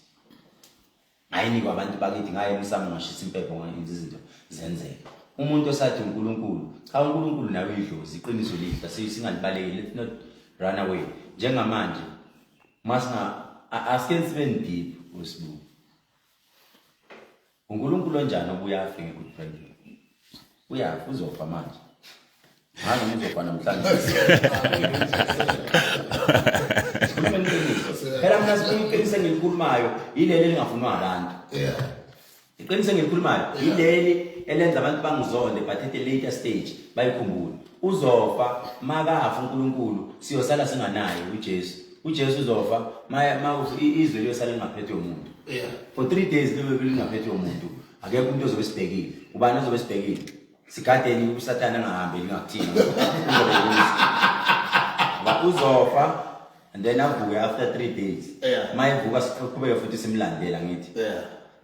Ngayinikwa abantu bakithi ngaye emsamo ngashisa impepho ngenza izinto zenzeka. Umuntu osathi uNkulunkulu cha uNkulunkulu nawe idlozi iqiniso lihle singalibaleki let's not run away njengamanje masina asike sibe deep usibu uNkulunkulu onjani obuya Africa good Friday uyafa uzofa manje hayi uzofa namhlanje phela mina siqinise ngilikhulumayo ileli elingafunwa abantu iqinise ngilikhulumayo ileli elenza abantu bangizonde but at a later stage bayikhumbule uzofa makafa uNkulunkulu siyosala singanayo uJesu uzofa izwe liyosala lingaphethwe umuntu for 3 days lingaphethwe umuntu akekho umuntu ozobe sibhekile ubani ozobe sibhekile sikadeni uSathane angahambe lingakuthina uzofa and then avuke after 3 days mayevuka siqhubeke futhi simlandela ngithi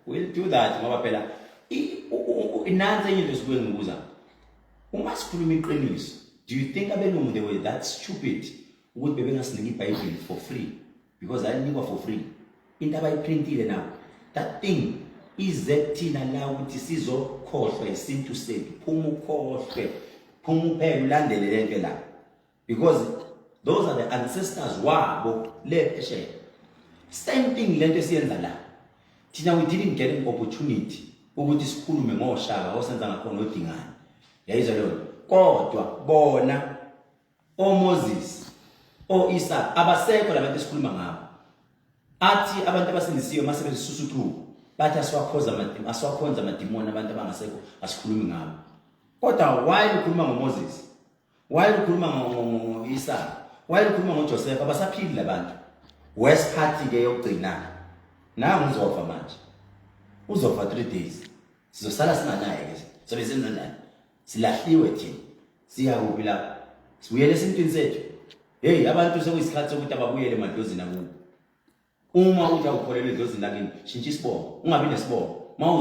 we'll do that ngoba phela inanze into esibuye ngibuza uma sikhuluma iqiniso do you think abelungu they were that stupid ukuthi bebengasiniki iBhayibheli for free because ayinikwa for free into abayiprintile now that thing ize kuthina la ukuthi sizokhohlwa isintu sethu phuma ukhohlwe phuma uphele ulandele lento la because those are the ancestors wabo le phesheya same thing lento esiyenza la thina we didn't get an opportunity ukuthi sikhulume ngoShaka osenza ngakhona odingana yayizwa leyo kodwa bona oMoses oIsaka abasekho labantu esikhuluma ngabo athi abantu abasindisiwe masebenzisusuku bathi aswakhonza amadimoni abantu abangasekho asikhulumi ngabo kodwa why ukhuluma ngoMoses why ukhuluma ngoIsaka why ukhuluma ngoJoseph abasaphili labantu west party ke yokugcina na uzofa manje uzofa 3 days sizosala singanaye ke sobe senza njani silahliwe thina siyakuphi lapha sibuyele esintwini sethu hey abantu sekuyisikhathi sokuthi ababuyele emadlozini akubo uma uthi awukholelwe edlozini lakini shintsha isibongo ungabi nesibongo ma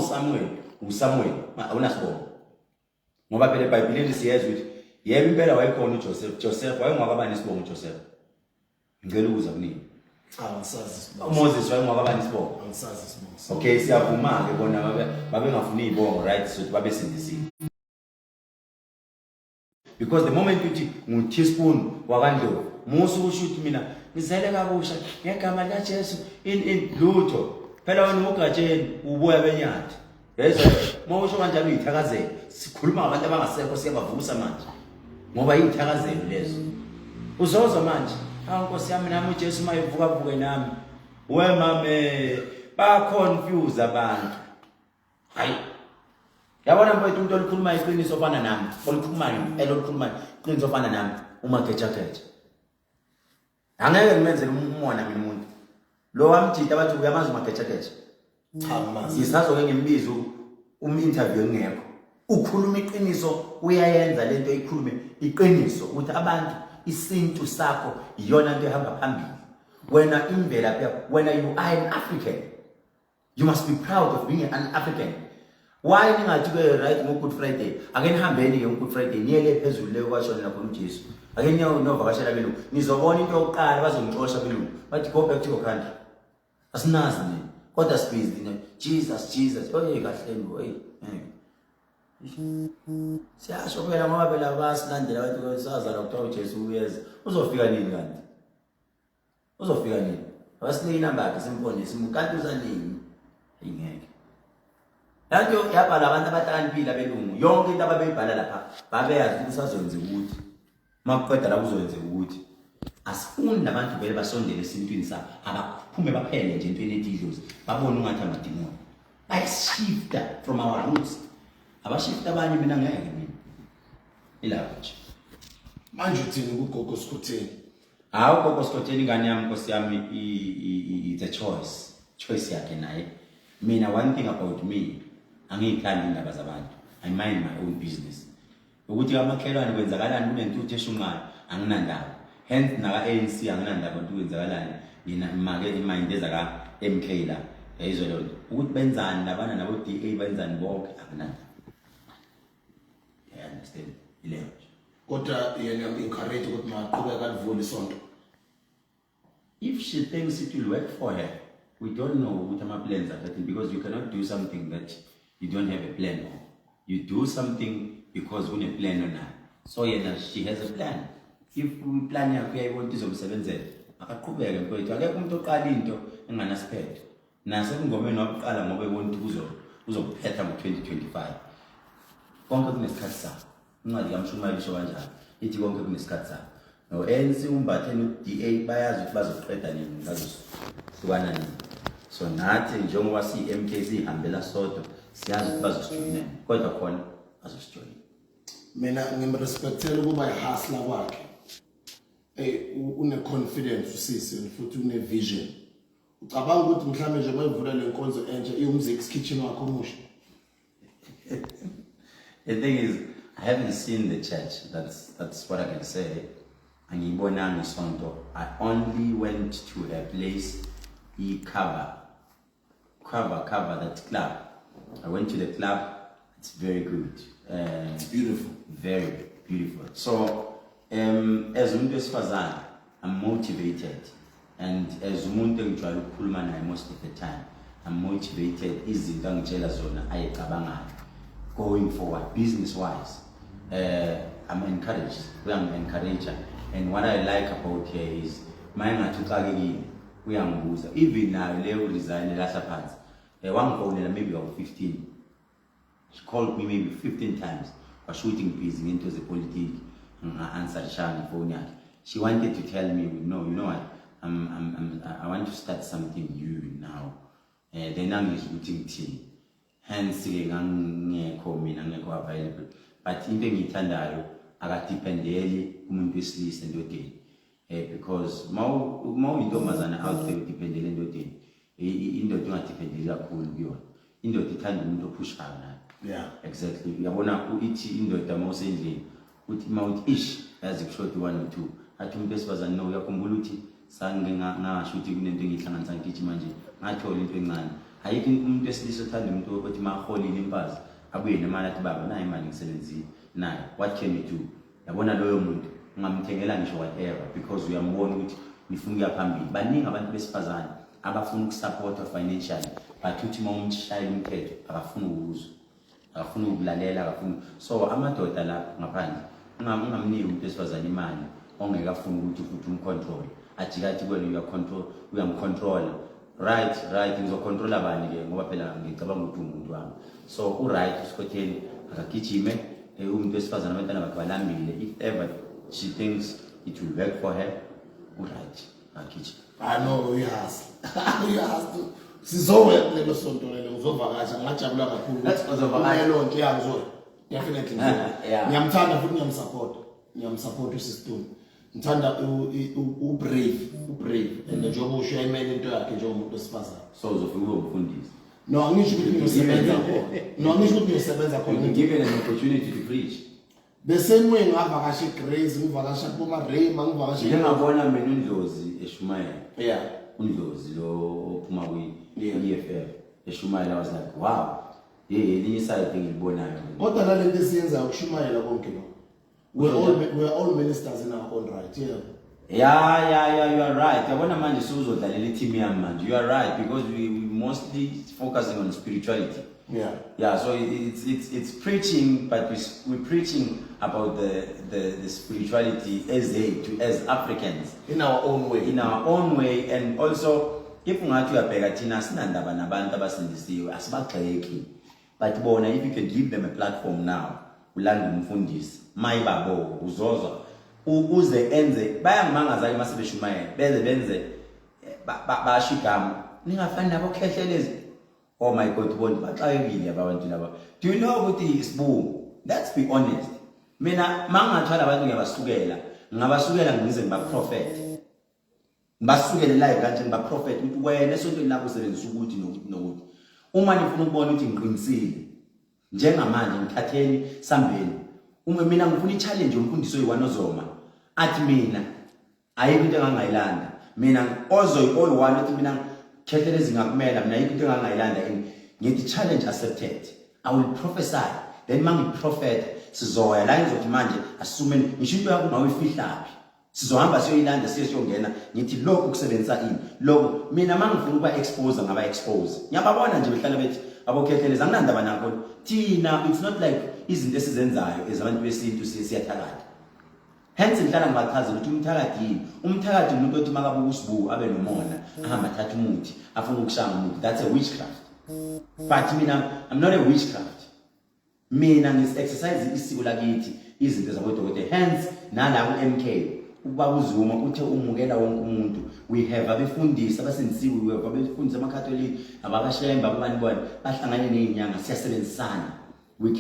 uSamuel awunasibongo ngoba phela eBhayibhelini siyezwa ukuthi yebo impela wayekhona uJoseph wayengwakabani isibongo uJoseph ngicela ukuza kunini Moses wayengwakabani isibongo Angisazi isibongo. okay siyavuma ke bona babengafuni izibongo right so babesindisile because the moment uthi ngu-teaspoon wakandlovu musu ushuthi mina ngizele kabusha ngegama likaJesu in lutho phela wena ugatsheni uboya benyathi yezwa mawusho kanjalo uyithakazela sikhuluma abantu abangasekho siyabavusa manje ngoba yithakazelo lezo uzozwa manje Nkosi yami nami uJesu mayivuka nami we mame ba confuse abantu hayi yabona mfowethu umuntu olikhuluma iqiniso ofana nami olikhuluma iqiniso ofana nami uma gecha angeke ngimenzele umona mina umuntu lo wamjita bathi uyamazi uma gecha Cha mazi. Ngisazoke ngimbiza interview engekho ukhuluma iqiniso uyayenza lento ikhulume iqiniso ukuthi abantu isintu sakho iyona into ehamba phambili wena imvelaphi when you are an African you must be proud of being an African why ningathi ke right ngo Good Friday ake nihambeni ke Good Friday niyele phezulu leyo kwashonela khona uJesu ake novakashela belungu nizobona into yokuqala bazongixosha belungu bathi go back to your country asinazi nini kodwa sibhizi Jesus oye kahle boy siyasho phela ngoba phela basilandela abantu kwesazana ukuthiwa uJesu uyeza uzofika nini kanti uzofika nini abasinike inamba yakhe simfone simkanti uzanini ingeke lanto yabhala abantu abahlakaniphile abelungu yonke into ababeyibhala lapha babeyazi ukuthi sazoyenza ukuthi makuqeda la kuzoyenza ukuthi asifuni nabantu vele basondele esintwini sabo abaphume baphele nje entweni etidlozi babone ungathi amadimoni ayishifta from our roots abashifta abanye mina ngeke mina ilapho nje Manje uthini kugogo Sikutheni Hawu gogo Scotty ingane yami Nkosi yami it's a choice yakhe naye. Mina one thing about me angiyikhandi indaba zabantu. I mind my own business. Ukuthi amakhelwane kwenzakalani kunentuthu eshunqayo anginandaba. Hence naka ANC anginandaba ukuthi kwenzakalani mina imake imindeza ka MK la yayizo lonto. Ukuthi benzani nabana nabo DA benzani bonke anginandaba. I understand. Ile. Kodwa yena encourage ukuthi maqhubeka alivule isonto. If she thinks it will work for her, we don't know what our plans are because you cannot do something that you don't have a plan for. You do something because we have a plan on her. So yeah, she has a plan. If we plan yakhe uyayibona izomsebenzela, akaqhubeke mfowethu. Akekho umuntu oqala into enganasiphetho. Nase kungomeni wakuqala ngoba ebona ukuthi uzophetha ngo2025. Konke kunesikhathi sakho. Incwadi kaMshumayeli isho kanjalo. Ithi konke kunesikhathi sakho. No ANC umbathe no DA bayazi ukuthi bazoqeda nini bazohlukana nini. So nathi njengoba siMK sihambela sodwa siyazi ukuthi bazosijoyina kodwa khona bazosijoyina. Mina ngimrespectela ukuba ihasla kwakhe. Une confidence usisi futhi une vision. Ucabanga ukuthi mhlawumbe nje bayivula lenkonzo entsha iUmzix kitchen wakho omusha. The thing is I haven't seen the church. That's what I can say. I only went to a place he cover that club. I went to the club. It's very good. It's beautiful. Very beautiful. So as umuntu wesifazane, I'm motivated, and as umuntu engijwayele ukukhuluma naye most of the time, I'm motivated. Izinto angitshela zona ayicabangayo going forward business wise. I'm encouraged. I'm an encourager. And what I like about her is even now Leo resigned last month. One called maybe about 15. She called me maybe 15 times. Was shooting busy into the politics. I answered Shani phone. She wanted to tell me, no, you know what? I want to start something new now. The name is shooting team. Hence, I'm available. But in the Tandaro, I got dependent umuntu wesilisa endodeni because ma intombazana out there dependent endodeni indoda ungadependeli kakhulu kuyona indoda ithanda umuntu ophushayo nayo. Yeah, exactly. Uyabona uthi indoda mawusendlini uthi mawuthi ish yazi kushoti 1 or 2 athi umuntu esifazane no uyakhumbula uthi sange ngasho ukuthi kunento engihlanganisa ngithi manje ngathola into encane ayikho umuntu wesilisa othanda umuntu othi maholini impazi abuye nemali athi baba nayi imali ngisebenzile nayi what can you do. Yabona loyo muntu ungamthengela ngisho whatever because uyambona ukuthi nifuna ukuya phambili. Baningi abantu besifazane abafuna ukusupportwa financially but uthi mawumshaya umthetho akafuna ukuzwa akafuna ukulalela akafuna. So amadoda la ngaphandle ungamniki umuntu esifazane imali ongekafuna ukuthi futhi umcontrol ajikathi kwena uyamcontrol right ngizocontrol abani ke ngoba phela ngicabanga ukuthi umuntu wami. So uright uSkotheni akagijime umuntu wesifazane abantwana bakhe balambile. If ever she thinks it will work for her, right, akagijime. I know uyahasa. Uyahasa. Sizowe lelo sonto lelo uzovakasha ngajabula kakhulu. Uzovakasha lonke yazo. Definitely. Ngiyamthanda futhi ngiyamsupport usisituni. Ngithanda ubrave and njengoba usho imele into yakhe njengomuntu wesifazane. So uzofika ube umfundisi. No, angisho ukuthi ngiyosebenza khona. No, angisho ukuthi ngiyosebenza khona. Given an opportunity to preach. The same way ngavakasha eGrace, ngivakasha kuBoma Rema, ngivakasha ngiyabona mina uNdlozi eShumayela. Yeah. uNdlozi lo ophuma kwi-EFF eShumayela. I was like wow. Elinye side engilibonayo. Kodwa nalento esiyenza ukushumayela konke lo. We're all ministers in our own right. Yeah, you are right. Yabona manje sizodlalela i-team yami manje. You are right because we mostly focusing on spirituality. Yeah, so it's preaching, but we're preaching about the spirituality as Africans in our own way, and also if ungathi uyabheka thina sinandaba nabantu abasindisiwe asibagxeki, but bona if you can give them a platform now ulanda umfundisi mayibabo uzozwa ukuze enze bayangimangaza ke masebeshumayela benze bashigama ningafani nabo khehlelezi. Oh my God, bonke baxayekile abantu laba. Do you know ukuthi isibu? Let's be honest. Mina mangathwala abantu ngiyabasukela ngabasukela ngize ngibaprofet ngibasukele live kanje ngibaprofet ukuthi wena esontweni lakho usebenzisa ukuthi nokuthi uma nifuna ukubona ukuthi ngiqinisile njengamanje ngithatheni sambeni uma mina ngifuna i-challenge yomfundiso yiwanozoma athi mina ayikho into engangayilanda mina all one uthi mina Kethelezi ngakumela mina ayikho into engangayilanda ngithi challenge accepted. I will prophesy then mangi prophet sizoya la ngizothi manje asume ngisho into yakho mawifihlaphi sizohamba siyoyilanda siyongena ngithi lokho kusebenzisa ini lokho mina mangifuna ukuba expose ngaba expose ngiyababona nje behlala bethi abokhethelezi anginandaba nakho thina it's not like izinto esizenzayo ezabantu besintu siyathakatha hence ngihlala ngibachazela ukuthi umthakathi yini umthakathi umuntu othi makabuka usibuku abe nomona ahamba athatha umuthi afuna ukushanga umuthi that's a witchcraft but mina I'm not a witchcraft mina ngis-exercise isiko lakithi izinto zabodokotela hence nala ku-MK ukuba uzuma uthe umukela wonke umuntu we have abefundisi abasindisiwe we have abefundisi amakatholiki abakashemba abani bona bahlangane nezinyanga siyasebenzisana we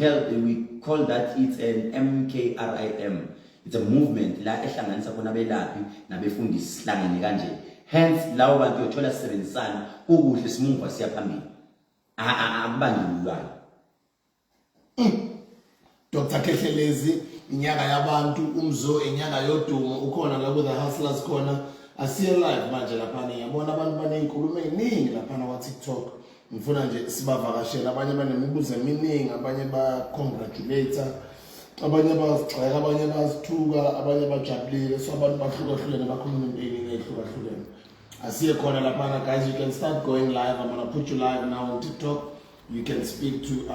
call that it's an MKRIM. It's a movement la ehlanganisa khona abelaphi nabefundisi sihlangene kanje hence lawo bantu yothola sisebenzisana ukuhle simuva siyaphambili akubandlulwayo Dr. Kethelezi inyanga yabantu umzo inyanga yodumo ukhona la ku the hustlers khona asiye live manje lapha ngiyabona abantu banezinkulumo eziningi lapha na TikTok ngifuna nje sibavakashela abanye banemibuzo eminingi abanye ba congratulate abanye bazixeka abanye bazithuka abanye bajabulile so abantu bahlukahlukene bakhuluma into ehlukahlukene asiye khona lapha guys you can start going live. I'm going to put you live now on TikTok. You can speak to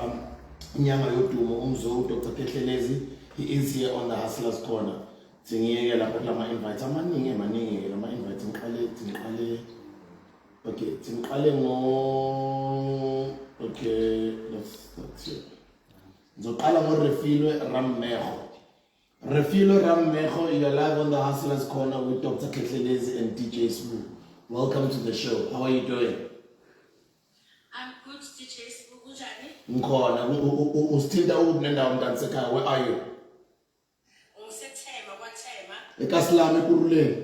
Nyanga Yodumo Umzo Dr. Kethelezi. He is here on the Hustlers Corner. Singiyeke lapha lama invite amaningi lama invite ngiqale okay ngiqale ngo okay that's it. Ngizoqala ngo Refilo Rammejo, you're live on the Hustlers Corner with Dr. Kethelezi and DJ Smooth. Welcome to the show. How are you doing? I'm good, DJ Smooth. Ngikhona usithinta ukunendawo mntansekhaya. Where are you? Ngisethema kwaThema. eKaslami eKuruleni.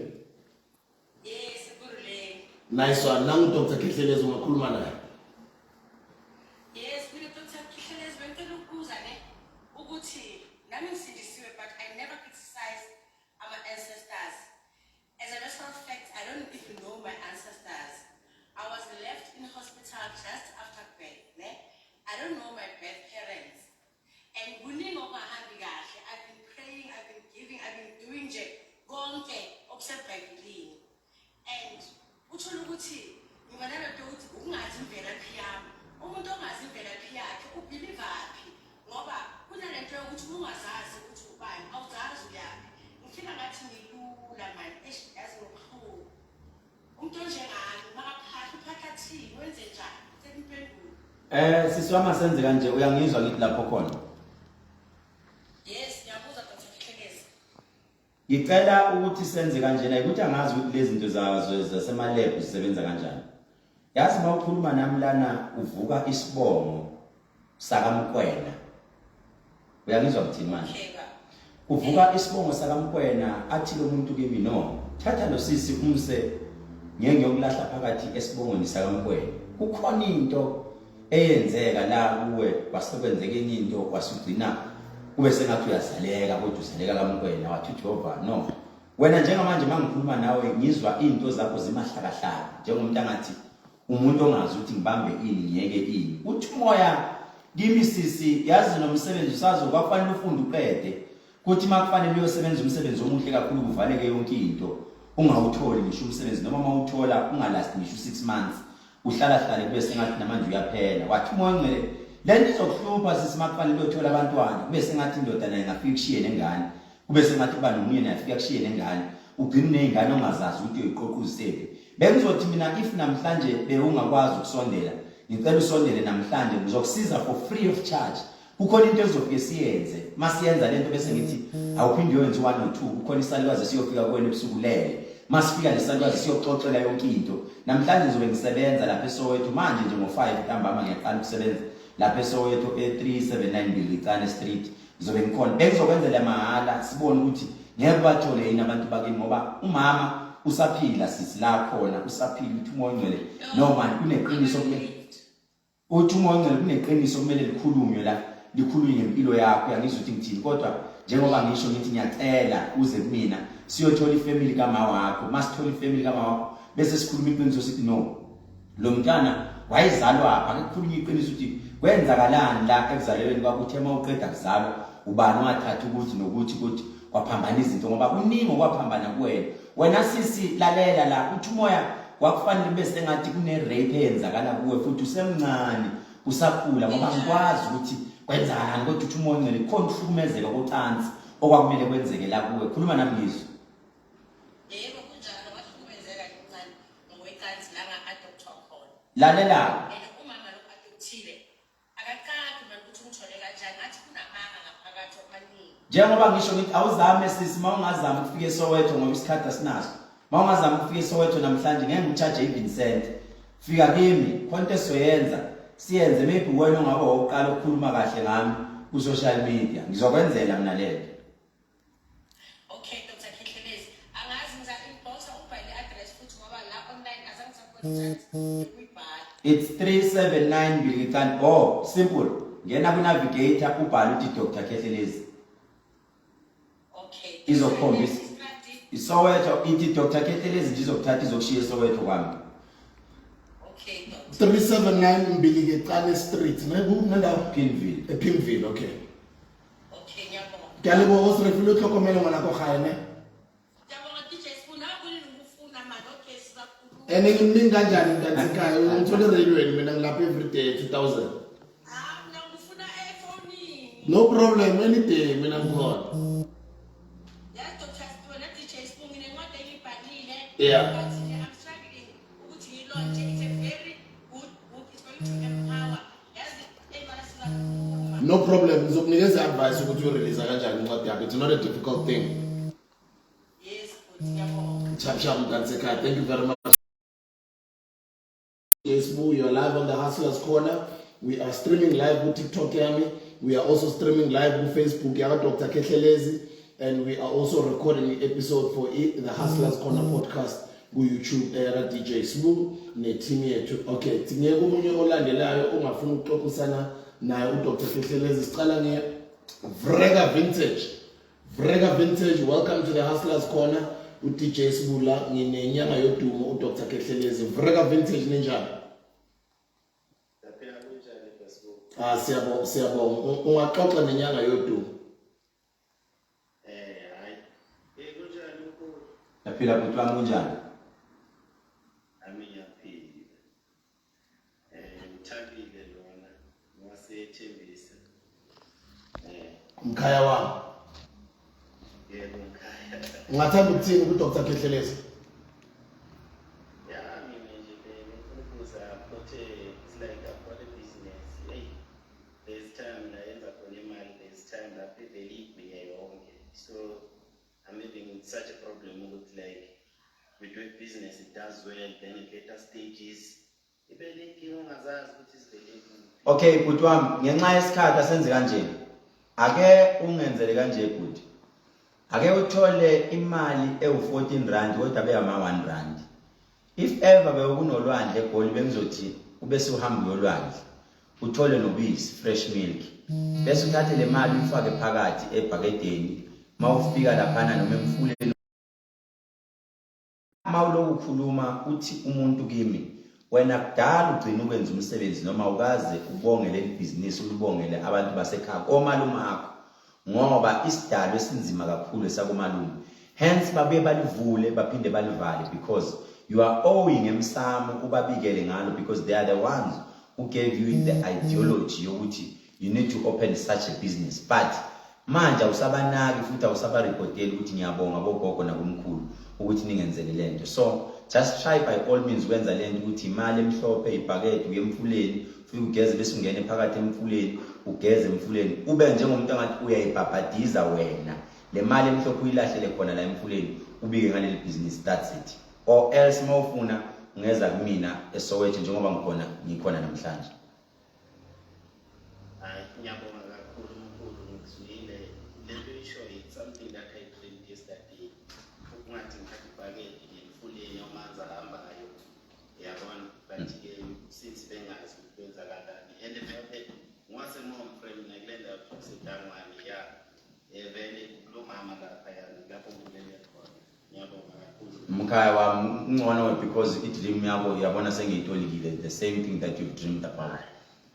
Yes, eKuruleni. Nice one. Nangu Dr. Kethelezi ungakhuluma naye. Yes, mina Dr. Kethelezi bengicela ukubuza ukuthi nami ngisindisiwe but I never criticized our ancestors. As a matter of fact, I don't even know my ancestors. I was left in hospital just after birth. I don't know my birth parents. And kuningi okungahambi kahle. I've been praying, I've been giving, I've been doing nje konke okuseBhayibhelini. And uthola ukuthi ngibanalo ukuthi ukungazi imvelaphi yami. Umuntu ongazi imvelaphi yakhe ubelieveaphi ngoba kunalento yokuthi ungazazi ukuthi ubani awuzazi uyaphi. Ngifika ngathi ngilula manje yazi ngokuhlula. Umuntu onjengami makaphahla uphakathini wenze njani? Sekuphendula. Siswama senze kanje uyangizwa ngithi lapho khona. Yes, ngiyabuza Dr. Kethelezi. Ngicela ukuthi senze kanjena ukuthi angazi ukuthi lezi zinto zasema lab zisebenza kanjani. Yazi mawukhuluma nami lana uvuka isibongo sakaMkwena. Uyangizwa kuthini manje? Uvuka isibongo sakaMkwena athi lo muntu kimi no. Thatha lo sisi umse ngeke ngiyokulahla phakathi esibongweni sakaMkwena. Kukhona into eyenzeka la kuwe kwasekwenzeke into kwasugcina kube sengathi uyazaleka kodwa uzaleka kaMkwena wathi Jehova no. Wena njengamanje mangikhuluma nawe ngizwa into zakho zimahlakahlaka njengomuntu angathi umuntu ongazi ukuthi ngibambe ini ngiyeke ini uthi umoya kimi sisi yazi nomsebenzi usazo kwafanele ufunde uqede kuthi makufanele uyosebenza umsebenzi omuhle kakhulu kuvaleke yonke into ungawutholi ngisho umsebenzi noma mawuthola ungalast ngisho 6 months uhlala kube sengathi namanje uyaphela wathi umoya ngcwele lento izokuhlupha sisi makufanele uyothola abantwana kube sengathi indoda naye ngafika kushiye nengane kube sengathi kuba nomunye naye afika kushiye nengane ugcine nezingane ongazazi ukuthi uyiqoquzele bengizothi mina if namhlanje beungakwazi ukusondela ngicela usondele namhlanje ngizokusiza for free of charge kukhona into ezofike siyenze masiyenza lento bese ngithi awuphinde uyenze 1 or 2 kukhona isalwazi siyofika kuwena ebusuku lele masifika lesalwazi siyoxoxela yonke into namhlanje ngizobe ngisebenza lapha eSoweto manje nje ngo5 ntambama ngiyaqala ukusebenza lapha eSoweto e379 Bilicane Street ngizobe ngikhona bengizokwenzela mahala sibone ukuthi ngeke bathole yini abantu bakini ngoba umama usaphila sisi la khona usaphila uthi umoya ongcwele noma kuneqiniso uthi umoya ongcwele kuneqiniso kumele likhulunywe la likhulunywe ngempilo yakho yangizwe ukuthi ngithini kodwa njengoba ngisho ngithi ngiyacela uze kumina siyothola ifamily kama wakho masithola ifamily kama wakho bese sikhuluma iqiniso sithi no lo mntana wayezalwa akukhulunywe iqiniso ukuthi kwenzakalani la ekuzalelweni kwakho uthe mawuqeda kuzalwa ubani wathatha ukuthi nokuthi kwaphambana izinto ngoba kuningi okwaphambana kuwena wena sisi lalela la uthi umoya kwakufanele bese ngathi kune rape eyenzakala kuwe futhi usemncane usakhula ngoba ngikwazi ukuthi kwenzakalani kodwa uthi umoya ngene khona uhlukumezeka kocansi okwakumele kwenzeke la kuwe khuluma nami ngizwe yebo kunjalo wahlukumezeka kancane ngokwecansi la nga-adoptwa khona lalela and umama lo adoptile akaqaphi manje ukuthi umthole kanjani ngathi kunamanga ngaphakathi amaningi njengoba ngisho ngithi awuzame sisi mawungazama ukufika eSoweto ngoba isikhathi asinaso mawungazama ukufika eSoweto namhlanje ngeke ngicharge eVincent fika kimi konke soyenza siyenze maybe wena ongaba oqala ukukhuluma kahle ngami ku social media ngizokwenzela mina lento okay Dr. Khehlelezi angazi ngiza inboxa ubhale address futhi ngoba la online azangisaphothi ukuyibhala it's 379 Bilikani oh simple ngena ku navigator ubhale uthi Dr. Khehlelezi okay izokhombisa iSoweto ithi Dr. Khehlelezi nje izokuthatha izokushiya eSoweto kwami okay Dr. 379 Mbilikani Street nendawo Pimville ePimville okay okay ngiyabonga Kyalebo osirefile uthlokomela ngwana ko gae ne ngiyabonga DJ Sifuna kulini ukufuna manje okay sizakhuluma ene ngimningi kanjani ntantsikayo ngithole railway mina ngilapha every day 2000 mina ngifuna efonini no problem any day mina ngikhona yes Dr. Sifuna DJ Sifuna nginencwadi engibhalile Yeah. but I'm struggling ukuthi ngilonje it's a very good book it's going to empower yazi emara sizakhuluma no problem ngizokunikeza advice ukuthi urelease kanjani incwadi yakho it's not a difficult thing yes good ngiyabonga chap ntantsikayo thank you very much yes Boo, you're live on the Hustlers Corner. We are streaming live on TikTok yami. We are also streaming live on Facebook yaka Dr. Khehlelezi, and we are also recording an episode for the Hustlers Corner podcast ku YouTube era DJ Sbu ne team yethu. Okay, ngeke umunye olandelayo ongafuna ukuxoxisana naye uDr. Khehlelezi sicala nge Vrega Vintage. Vrega Vintage, welcome to the Hustlers Corner. uDJ Sibula nginenyanga yodumo uDr. Khehlelezi. Vrega Vintage ninjani? Siyabonga. Ungaxoxa nenyanga yodumo. Hayi. Kunjani ukhulu? yaphila bhuti wami kunjani Ami ngiyaphila. Ngithambile lona. Ngwasethembisa. Mkhaya wami. Yebo ngikhaya. Ungathanda ukuthini kuDr. Khehlelezi? Ya mina nje ngikubuza ukuthi it's like I've got a business. Hey. There's time nayenza khona imali, there's time lapho ibelive yonke. So I'm having such a problem with like we do a business, it does well, then at later stages. Ibelive ungazazi ukuthi isibelive. okay bhuti wami ngenxa yesikhathi asenze kanje ake ungenzele kanje bhuti ake uthole imali ewu14 rand kodwa beyama 1 rand if ever bewukunolwandle eGoli bengizothi ubese uhamba yolwandle uthole nobisi fresh milk bese uthathe le mali uyifake phakathi ebhakedeni mawufika laphana noma emfuleni mawuloku ukhuluma uthi umuntu kimi wena kudala ugcina ukwenza umsebenzi noma ukaze ubongele ibhizinisi ulibongele abantu basekhaya omalume akho ngoba isidalo esinzima kakhulu esakumalume hence babuye balivule baphinde balivale because you are owing emsamo ubabikele ngalo because they are the ones who gave you the ideology yokuthi you need to open such a business but manje usabanaki futhi awusabarepoteli ukuthi ngiyabonga bogogo nakumkhulu ukuthi ningenzele lento so just try by all means wenza lento ukuthi imali emhlophe ibhakede uye emfuleni ufike ugeze bese ungene phakathi emfuleni ugeze emfuleni ube njengomuntu angathi uyayibhabhadiza wena le mali emhlophe uyilahlele khona la emfuleni ubike ngaleli business that's it or else mawufuna ungeza kumina eSoweto njengoba ngikhona namhlanje Ngiyabonga kakhulu umkhulu ngizwile lento isho it's something that I dreamed yesterday. Mkhaya wami ngcono because i-dream yakho yabona sengiyitolikile the same thing that you've dreamed about.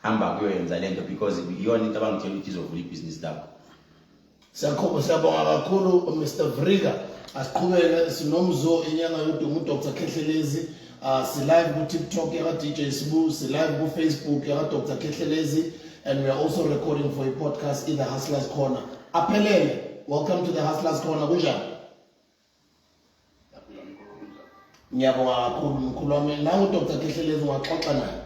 Hamba kuyoyenza lento because iyona into abangitshela ukuthi izovula ibhizinisi lakho. Siyabonga kakhulu Mr. Vriga. Asiqhubeke sinomzo inyanga yodumo uDr. Kehlelezi. Si-live ku-TikTok yaka DJ Sbu, si-live ku-Facebook yaka Dr. Kehlelezi, and we are also recording for a podcast in the Hustlers Corner. Aphelele, welcome to the Hustlers Corner. Kunjani? Ngiyabonga kakhulu mkhulu wami. Nangu uDr. Kehlelezi ungaxoxa naye.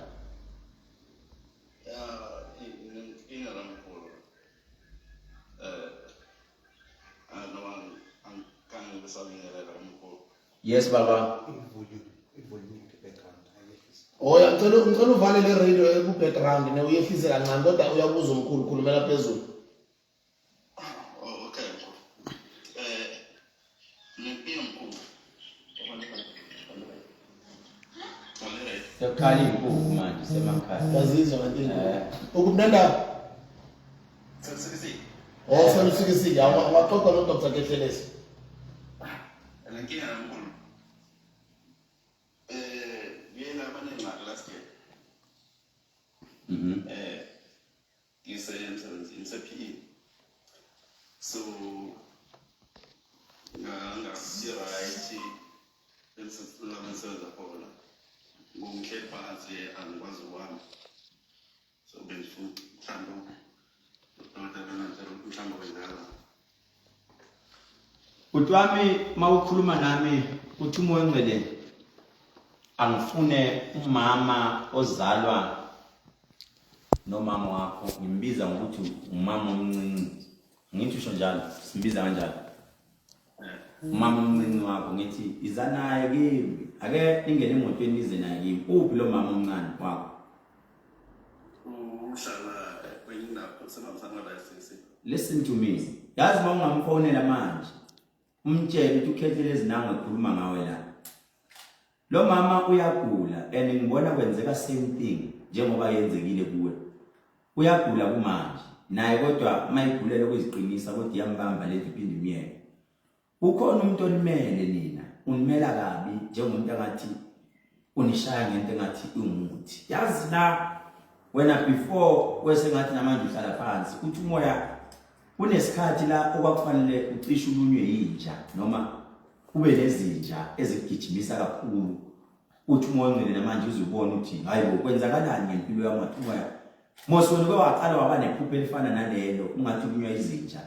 Yes, Baba. Oh, ngicela uvale le radio ku background ne uyehlise kancane kodwa uyabuza umkhulu khulumela phezulu. Okay. Sekukhala impuphu manje semakhaya. Yazizwa ngantini. Ukumnanda. Oh, salusikisi ya waxoxa no Dr. Kehlelezi. So, ngasiright lensisebenza khona ngumhle phansi angikwazi wami so bengifuna mhlawumbe wenzala Utwami mawukhuluma nami uthi umoya ongcwele angifune umama ozalwa nomama wakho ngimbiza ngokuthi umama omncinci ngithi usho njalo simbiza kanjalo umama omncinci wakho ngithi iza naye kimi ake ingene emotweni ize naye kimi uphi lo mama omncane wakho uhlala kwendawo semamsana license. Listen to me yazi mawungamfonela manje umtshele ukuthi uKhehlelezi nangu ekhuluma ngawe la lo mama uyagula and ngibona kwenzeka same thing njengoba yenzekile kuwe uyagula kumanje naye kodwa mayigulele ukuziqinisa kodwa iyambamba lento iphinde imiyeke ukhona umuntu olimele nina unimela kabi njengomuntu angathi unishaya ngento engathi umuthi yazi la wena before wesengathi namanje uhlala phansi uthi umoya kunesikhathi la okwakufanele ucishe ulunywe yinja noma kube nezinja ezigijimisa kakhulu uthi umoya ongcwele namanje uzubona ukuthi hayi kwenzakalani ngempilo yami wathi umoya mosoni kwaqala waba nephupho elifana nalelo ungathi kunywa izinja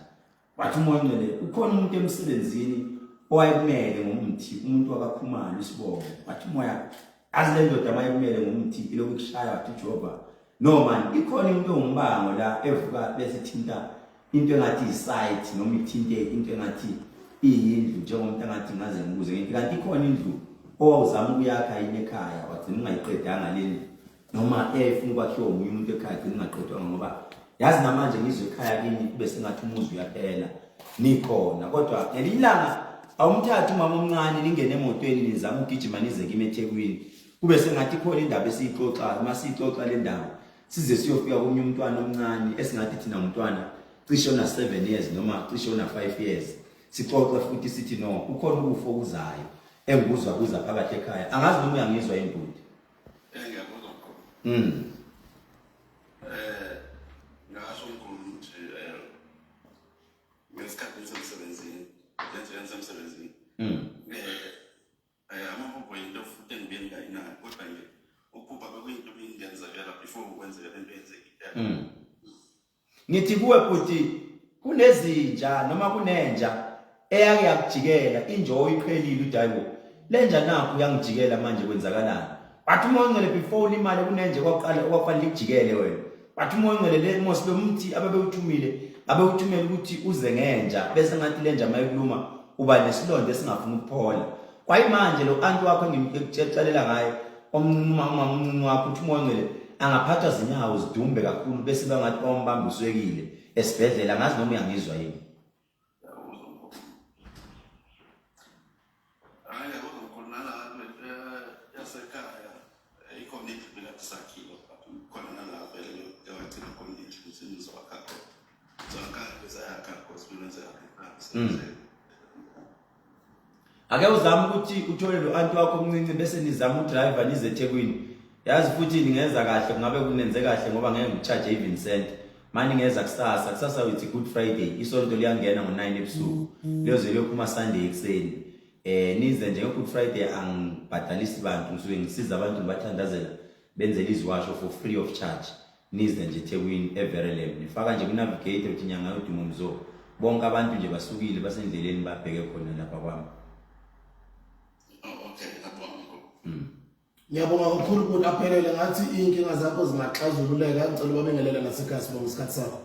wathi umoya ongcwele ukhona umuntu emsebenzini owayekumele ngomthi umuntu wakakhumalo isibongo wathi umoya azile ndoda mayekumele ngomthi iloku kushaya wathi Jehova no man ikhona into ongumbango la evuka bese thinta into engathi isite noma ithinte into engathi iyindlu njengomuntu engathi ngaze ngibuze ngithi kanti ikhona indlu owawuzama ukuyakha yini ekhaya wagcina ungayiqedanga leni noma efuna ukwakhiwa umunye umuntu ekhaya gcina ungaqedwanga ngoba yazi namanje ngizwe ekhaya kini kube sengathi umuzi uyaphela nikhona kodwa ngelilanga awumthatha umama omncane ningene emotweni nizama ukugijima nize kimi eThekwini kube sengathi khona indaba esiyixoxa masixoxa le ndaba size siyofika komunye umntwana omncane esingathi thina umntwana cishe una 7 years noma cishe una 5 years sixoxa futhi sithi no ukhona ukufo kuzayo engikuzwa kuza phakathi ekhaya angazi noma uyangizwa imbuti ngiyabuzwa khona ngasho ukuthi ngesikhathi semsebenzini emsebenzini amaphupho yinto futhi engibeni kayinayo kodwa nje ukuphupha bekuyinto ebingenzekela before ukwenzeka lento yenzekile ngithi kuwe futhi kunezinja noma kunenja eyake yakujikela injoyi iqhelile udayibo lenja nakho uyangijikela manje kwenzakalani wathi umoya ongcwele before ulimale kunenje kwaqala okwafanele ikujikele wena wathi umoya ongcwele le mosbe umthi abewuthumela ukuthi uze ngenja bese ngathi lenja mayikuluma uba nesilonda esingafuna ukuphola kwayimanje lo anti wakho engimtshela ngaye omncane wakho uthi umoya ongcwele angaphathwa zinyawo zidumbe kakhulu bese bangathi bambamba uswekile esibhedlela ngazi noma uyangizwa yini ake uzama ukuthi uthole lo anti wakho omncinci bese nizama udriver nize eThekwini yazi futhi ningeza kahle kungabe kunenze kahle ngoba ngeke ngicharge even cent manje ngeza kusasa uthi good friday isonto liyangena ngo9 ebusuku liyoze liyophuma sunday ekseni nize nje good friday angibhadalisi bantu ngisuke ngisiza abantu ngibathandazela benzele izwasho for free of charge nize nje eThekwini Everlem nifaka nje kunavigate uthi nyanga yodumo mzo bonke abantu nje basukile basendleleni babheke khona lapha kwami. Ngiyabonga kakhulu ukuthi aphelele ngathi inkinga zakho zingaxazululeka ngicela babengelela nasekhasi bonke isikhathi sakho.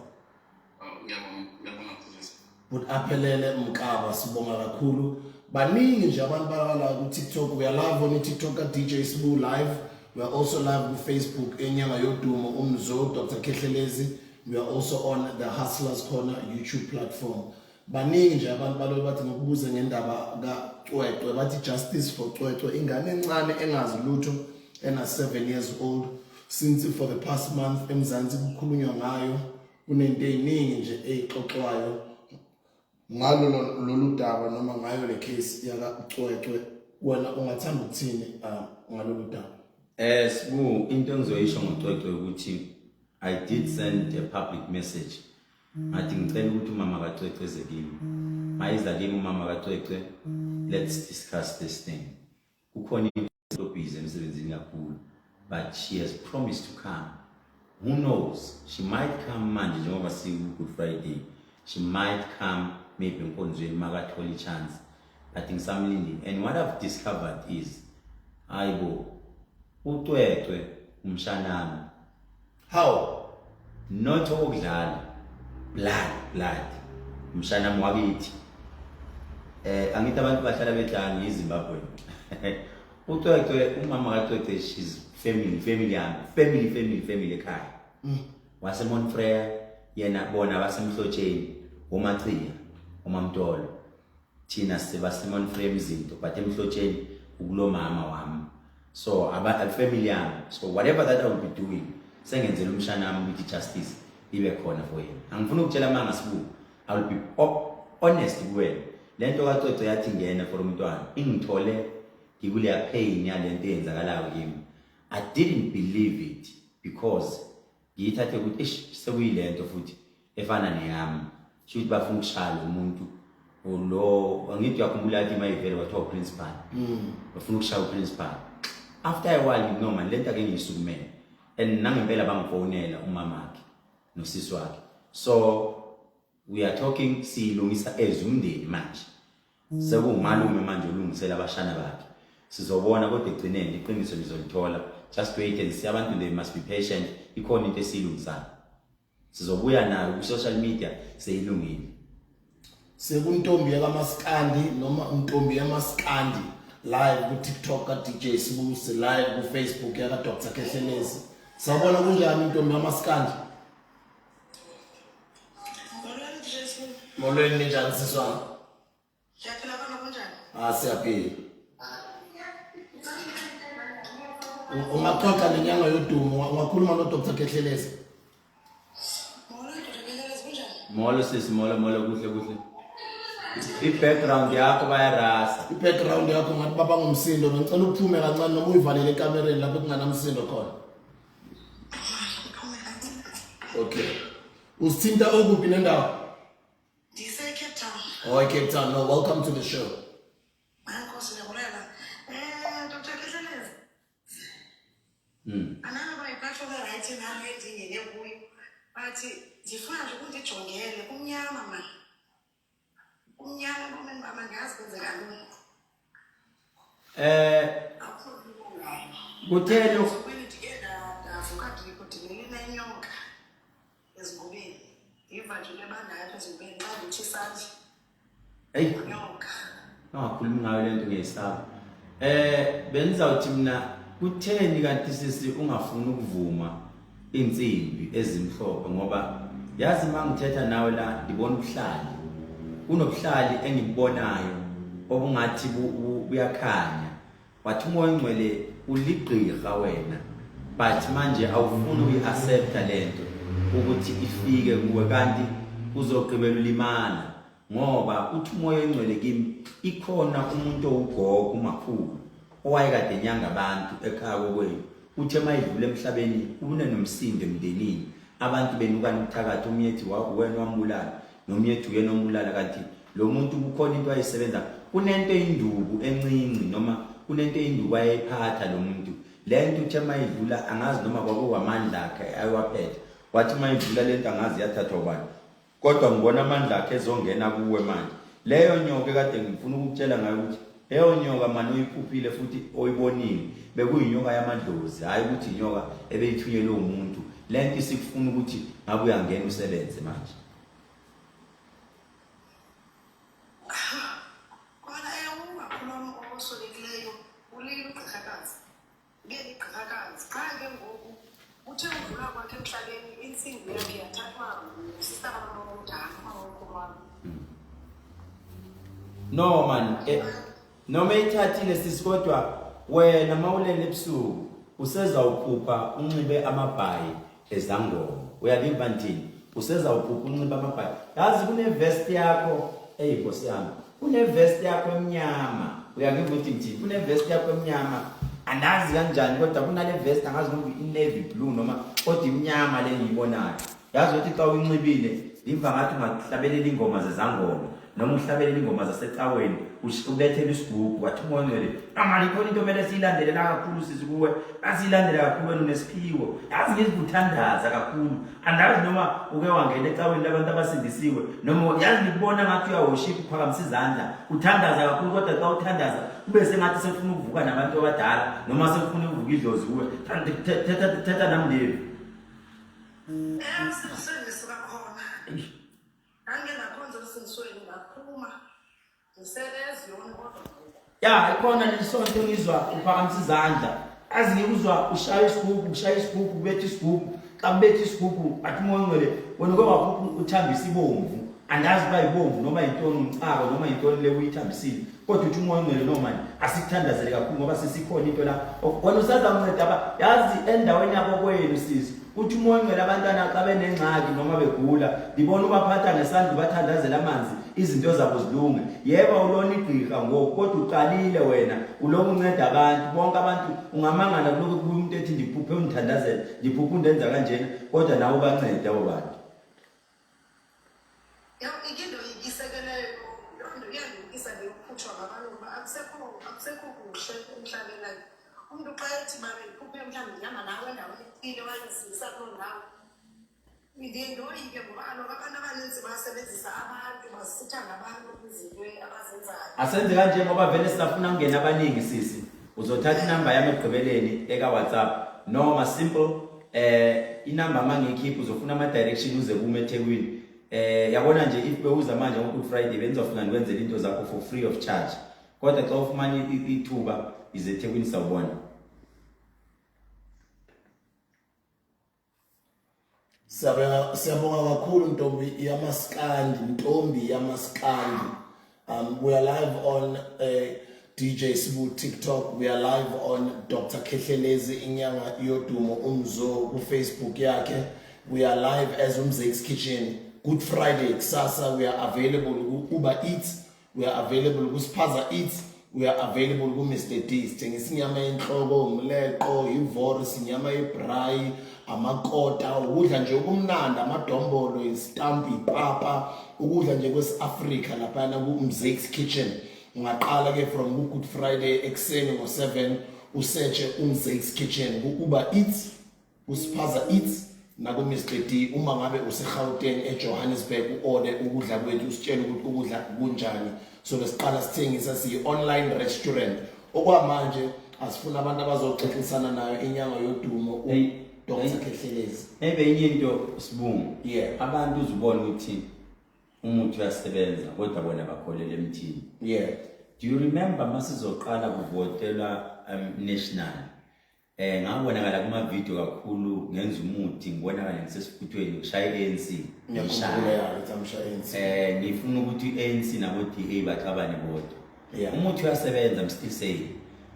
Ngiyabonga Mfundisi. But aphelele Mkaba sibonga kakhulu baningi nje abantu balala ku TikTok we are live on TikTok at DJ Sbu live we are also live on Facebook enyanga yodumo umzo Dr. Kehlelezi we are also on the Hustlers Corner YouTube platform baningi nje abantu balala bathi ngokubuza ngendaba kaCwecwe bathi justice for Cwecwe ingane encane engazi lutho ena 7 years old since for the past month eMzansi kukhulunywa ngayo kunento eziningi nje ezixoxwayo ngalo lolu daba noma ngayo le case yaka Cwecwe wena ungathanda ukuthini ngalolu daba Sbu into engizoyisho ngoCwecwe ukuthi I did send a public message ngathi ngicela ukuthi umama kaCwecwe eze kimi mayiza kimi umama kaCwecwe let's discuss this thing kukhona into busy emsebenzini kakhulu but she has promised to come who knows she might come manje njengoba Good Friday she might come maybe nkonzweni makatholi chance I think samlindi and what I've discovered is ayibo uCwecwe umshanami how not okudlala blood umshanami wakithi angithi abantu bahlala bedlanga eZimbabwe uCwecwe umama kaCwecwe she's family yami family ekhaya wase Montfrere yena bona basemhlotsheni uMachiya uMamtolo thina sibase Montfrere izinto but emhlotsheni ukulo mama wami so aba family yami so whatever that I will be doing sengenzela umshanami ukuthi justice ibe khona for yena angifuna ukutshela manga Sibu I will be honest kuwena lento kaCwecwe yathi ngena for umntwana ingithole ngikuleya pain yalento eyenzakalayo kimi I didn't believe it because ngiyithathe ukuthi sekuyilento futhi efana neyami should bafuna ukushaya umuntu lo angithi yakhumbula ukuthi mayivele wathiwa principal bafuna ukushaya uprincipal after a while no man lento ake ngisukumela and nangempela bangifonela umama wakhe nosisi wakhe so we are talking silungisa ezumndeni manje sekumalume manje ulungisela abashana bakhe sizobona kodwa egcineni iqiniso lizolithola just wait and see abantu they must be patient ikhona into esilungisayo sizobuya nayo ku social media seyilungile sekuntombi yakaMaskandi noma untombi yamaskandi live ku TikTok ka DJ Sbu live ku Facebook yaka Dr. Kehlelezi sabona kunjani intombi yamaskandi molweni ninjani siswana Siyaphila khona kunjani? Siyaphila ungaxoxa nenyanga yodumo ungakhuluma no Dr. Kehlelezi molo sis molo kuhle i-background yakho bayarasa i-background yakho ngathi baba ngumsindo ngicela uphume kancane noma uyivalele ekamereni lapho kunganamsindo khona okay usithinta okuphi nendawo Ndise Cape Town. oh Cape Town no welcome to the show Mankosi ngiyabulela. Dr. Kehlelezi. Anana bayiphatha la right nami endingene kuyo. Bathi ndifuna nje ukundijongele kumnyama man. Kumnyama noma mama ngazi kwenzeka ntoni. kutheni Kwini ndikenda ndavuka ndikudingelina inyoka ezingubeni. Ndiva nje lebandayo ezingubeni xa ndithi sandla. hey Inyoka. ngakhuluma ngayo lento ngiyisaba benizawuthi mina kutheni kanti sisi ungafuni ukuvuma insimbi ezimhlophe ngoba yazi mangithetha nawe la ndibona ubuhlali kunobuhlali engibubonayo obungathi buyakhanya wathi umoya ongcwele uligqirha wena but manje awufuni ukuyiaccepta lento ukuthi ifike kuwe kanti uzogqibela ulimala ngoba uthi umoya engcwele kimi ikhona umuntu owugogo umakhulu owayekade enyanga abantu ekhaya kokwenu uthe mayidlula emhlabeni ubune nomsindo emndenini abantu benukana ukuthakatha umyethi wena wambulala nomyethi uyena ombulala kanti lo muntu kukhona into ayisebenza kunento eyinduku encinci noma kunento eyinduku ayiphatha lo muntu lento uthe mayidlula angazi noma kwakuwamandla akhe ayiwaphethe wathi mayidlula lento angazi yathathwa ubani kodwa ngibona amandla akhe ezongena kuwe manje leyo nyoka kade ngifuna ukutshela ngayo ukuthi leyo nyoka manje uyiphuphile futhi oyibonile bekuyinyoka yamadlozi hayi ukuthi inyoka ebeyithunyelwe umuntu lento isikufuna ukuthi ngabe uyangena usebenze manje kona ungakhuluma okusolekileyo ulile ugqirhakazi ngeke igqirhakazi xa ke ngoku uthe udlula kwakhe emhlabeni insimbi yakhe yathathwa usista omdala umama no man noma ithathile sisikodwa wena mawulele ebusuku usezawuphupha unxibe amabhayi ezangoma uyaliva ntini usezawuphupha unxibe amabhayi yazi kunevest yakho eyinkosi yami kunevest yakho emnyama uyakiva ukuthi ngithini kunevest yakho emnyama andazi kanjani kodwa kunale vest angazi noma i-navy blue noma kodwa imnyama le engiyibonayo yazi ukuthi xa uyinxibile liva ngathi ungahlabelela ingoma zezangoma noma uhlabelela ingoma zasecaweni ubethele isigubhu wathi umonwele amali khona into kumele siyilandelela kakhulu sisi kuwe asiyilandela kakhulu wena unesiphiwo yazi ngizikuthandaza kakhulu andazi noma uke wangena ecaweni labantu abasindisiwe noma yazi ngikubona ngathi uyaworship uphakamisa izandla uthandaza kakhulu kodwa xa uthandaza kube sengathi sefuna ukuvuka nabantu abadala noma sefuna ukuvuka idlozi kuwe thetha nami leyo sisengisuka khona angenakhonza usinsweni ngaphuma ngiseleziyona kodwa ya ikhona lisonto ngizwa uphakamisa izandla azi ngikuzwa ushaya isigubhu ubetha isigubhu xa ubetha isigubhu athi umoya ngcwele wena uke waphupha uthambisa ibomvu andazi uba yibomvu noma yintoni umcako noma yintoni le uyithambisile kodwa uthi umoya ngcwele no manje asikuthandazele kakhulu ngoba sesikhona into la wena usazakunceda yazi endaweni yabo kwenu sisi uthi umoya ngcwele abantwana xa benengxaki noma begula ngibona ubaphatha ngesandla ubathandazela amanzi izinto zabo zilunge yebo ulona igqirha ngoku kodwa uqalile wena uloko unceda abantu bonke abantu ungamangala kuloko kubuya umuntu ethi ndiphuphe undithandazela ndiphuphe undenza kanjena kodwa nawe ubanceda abo bantu ikinto isekeleyo yonto iyandikisa leyokukhutshwa ngabalungu akusekho kuhle emhlabeni umuntu xa ethi babe iphuphe mhlawumbe ndihamba nawe endaweni ethile wayenzisa kuloo ndawo ndoyike ngoba kaloku abantu abaninzi basebenzisa abantu basitha ngabantu kwizinto abazenzayo asenze kanje ngoba vele sisafuna kungena abaningi sisi uzothatha inamba yami ekugqibeleni eka-WhatsApp noma simple inamba mangiyikhipha uzofuna ama-direction uze kume eThekwini yabona nje if bewuza manje ngo-Good Friday benzofuna ndikwenzela into zakho for free of charge kodwa xa ufumana ithuba ize eThekwini sawubona Siyabonga kakhulu Ntombi yamaskandi. We are live on DJ Sibu TikTok. We are live on Dr. Kehlelezi Inyanga Yodumo Umzo ku Facebook yakhe. We are live as Umzek's Kitchen. Good Friday kusasa we are available ku Uber Eats. We are available ku Spaza Eats. We are available ku Mr. D. Sithengisa inyama yenhloko, umleqo, ivoro, inyama yebrayi, amakota, ukudla nje okumnandi, amadombolo, istampi, ipapa, ukudla nje kwesi-Africa lapha ku Umzek's Kitchen. Ungaqala ke from Good Friday ekseni ngo-7 usearche Umzek's Kitchen ku Uber Eats, ku Spaza Eats na ku Mr. D. Uma ngabe useGauteng eJohannesburg uorder ukudla kwethu usitshela ukuthi ukudla kunjani. So lesiqala sithengisa siyi-online restaurant. Okwamanje asifuna abantu abazoxoxisana nayo inyanga yodumo Dr. Kehlelezi. Enye into Sibungu. Yeah. Abantu uzubona ukuthi umuntu uyasebenza kodwa bona bakholele emthini. Yeah. Do you remember masizoqala kuvotela national? Ngabonakala kuma video kakhulu ngenza umuthi ngibonakala ngisesifuthweni kushaya ANC. Ngiyakhumbula yathi amshaya ANC. Ngifuna ukuthi ANC nabo DA baxabane bodwa. Yeah. Umuthi uyasebenza I'm still saying.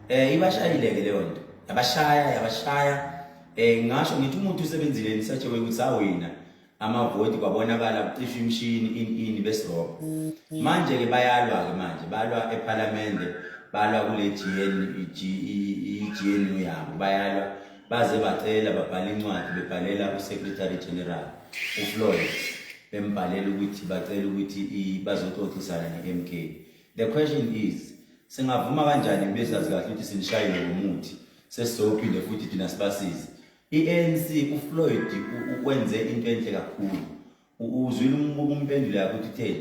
Ibashayile ke leyo nto. Yabashaya. Ngasho ngithi umuntu usebenzile nisatshe ukuthi awina. amavoti kwabonakala kucisha imishini ini besiroba manje ke bayalwa eParliament balwa kule GNU yabo bayalwa baze bacela babhala incwadi bebhalela uSecretary General uFloyd bembhalela ukuthi bacela ukuthi bazoxoxisana neMK. The question is singavuma kanjani bezazi kahle ukuthi sinishayile ngomuthi sesizophinde futhi thina sibasize iANC uFloyd ukwenze into enhle kakhulu uzwile umpendulo yakho ukuthi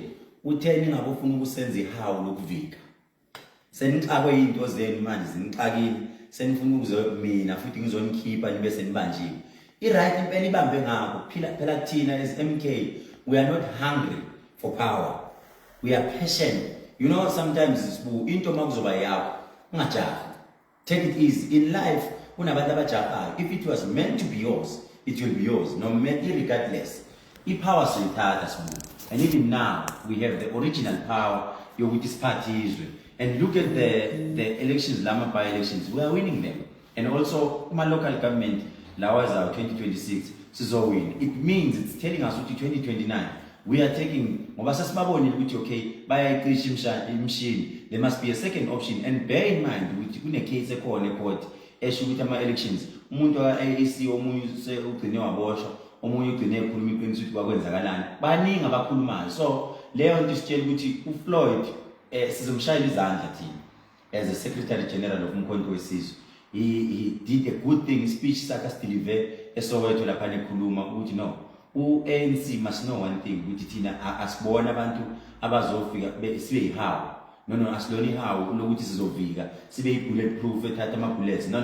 utheni ngabe ufuna ukusenza ihawu lokuvika senixakwe into zenu manje zinixakile senifuna ukuze mina futhi ngizonikhipha nibe senibanjiwe iright impela ibambe ngakho phela thina as MK we are not hungry for power we are patient you know sometimes into makuzoba yakho ungajahi take it easy in life kunabantu abajahayo if it was meant to be yours it will be yours no matter regardless ipower siyithatha sibu and even now we have the original power yokuthi siphathizwe and look at the elections lama by elections we are winning them and also kuma local government lawas our 2026 sizowin it means it's telling us ukuthi 2029 we are taking ngoba sasibabonile ukuthi okay bayayicisha imshini there must be a second option and bear in mind ukuthi kune case ekhona ecourt esho ukuthi ama elections umuntu wa-AAC omunye ugcine waboshwa omunye ugcine ekhuluma iqiniso ukuthi kwakwenzakalani baningi abakhulumayo so leyo nto isitshela ukuthi uFloyd sizomshayela izandla thina as a Secretary General of Umkhonto weSizwe he did a good thing speech sakhe deliver eSoweto lapha ekhuluma ukuthi no ANC must know one thing ukuthi thina asibona abantu abazofika sibe ihawu no asiloni ihawu lokuthi sizovika sibe bulletproof ethatha ama bullets no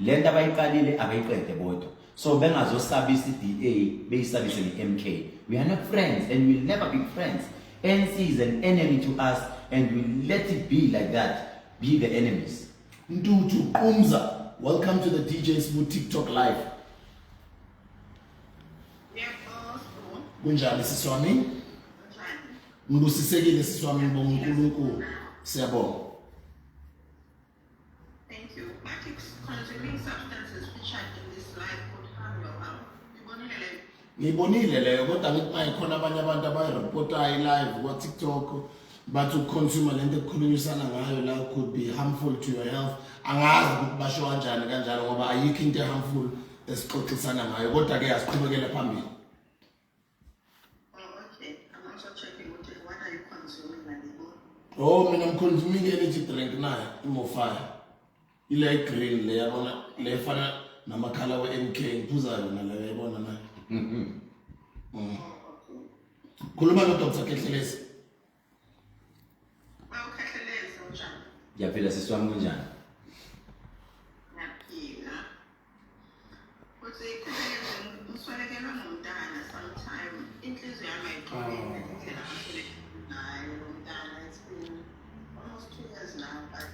lento abayiqalile abayiqede bodwa so bengazosabisa iDA beyisabise ngeMK we are not friends and we will never be friends ANC is an enemy to us and we let it be like that be the enemies Ntutu Qumza welcome to the DJ Sbu TikTok live kunjani siswami ngibusisekile siswami ngibonga uNkulunkulu siyabonga Thank you. Matrix consuming substances featured in this live could harm your health. ngibonile leyo kodwa ngithi mayikhona abanye abantu abayireportayo live kwa TikTok bathi ukuconsume lento ekukhulunyisana ngayo la could be harmful to your health angazi ukuthi basho kanjani kanjalo ngoba ayikho into harmful esixoxisana ngayo kodwa ke asiqhubekele phambili Oh, mina consuming energy drink nayo imofire ile green le yabona le fana namakhala we-MK ngiphuza yona la yabona nayo khuluma noDr. Khehlelezi Khehlelezi unjani ngiyaphila siswami kunjani ngiyaphila uthi Khehlelezi uswelekelwe ngumntana sometime inhliziyo yami ayixolile indlela asweleke ngayo umntana it's been almost 2 years now but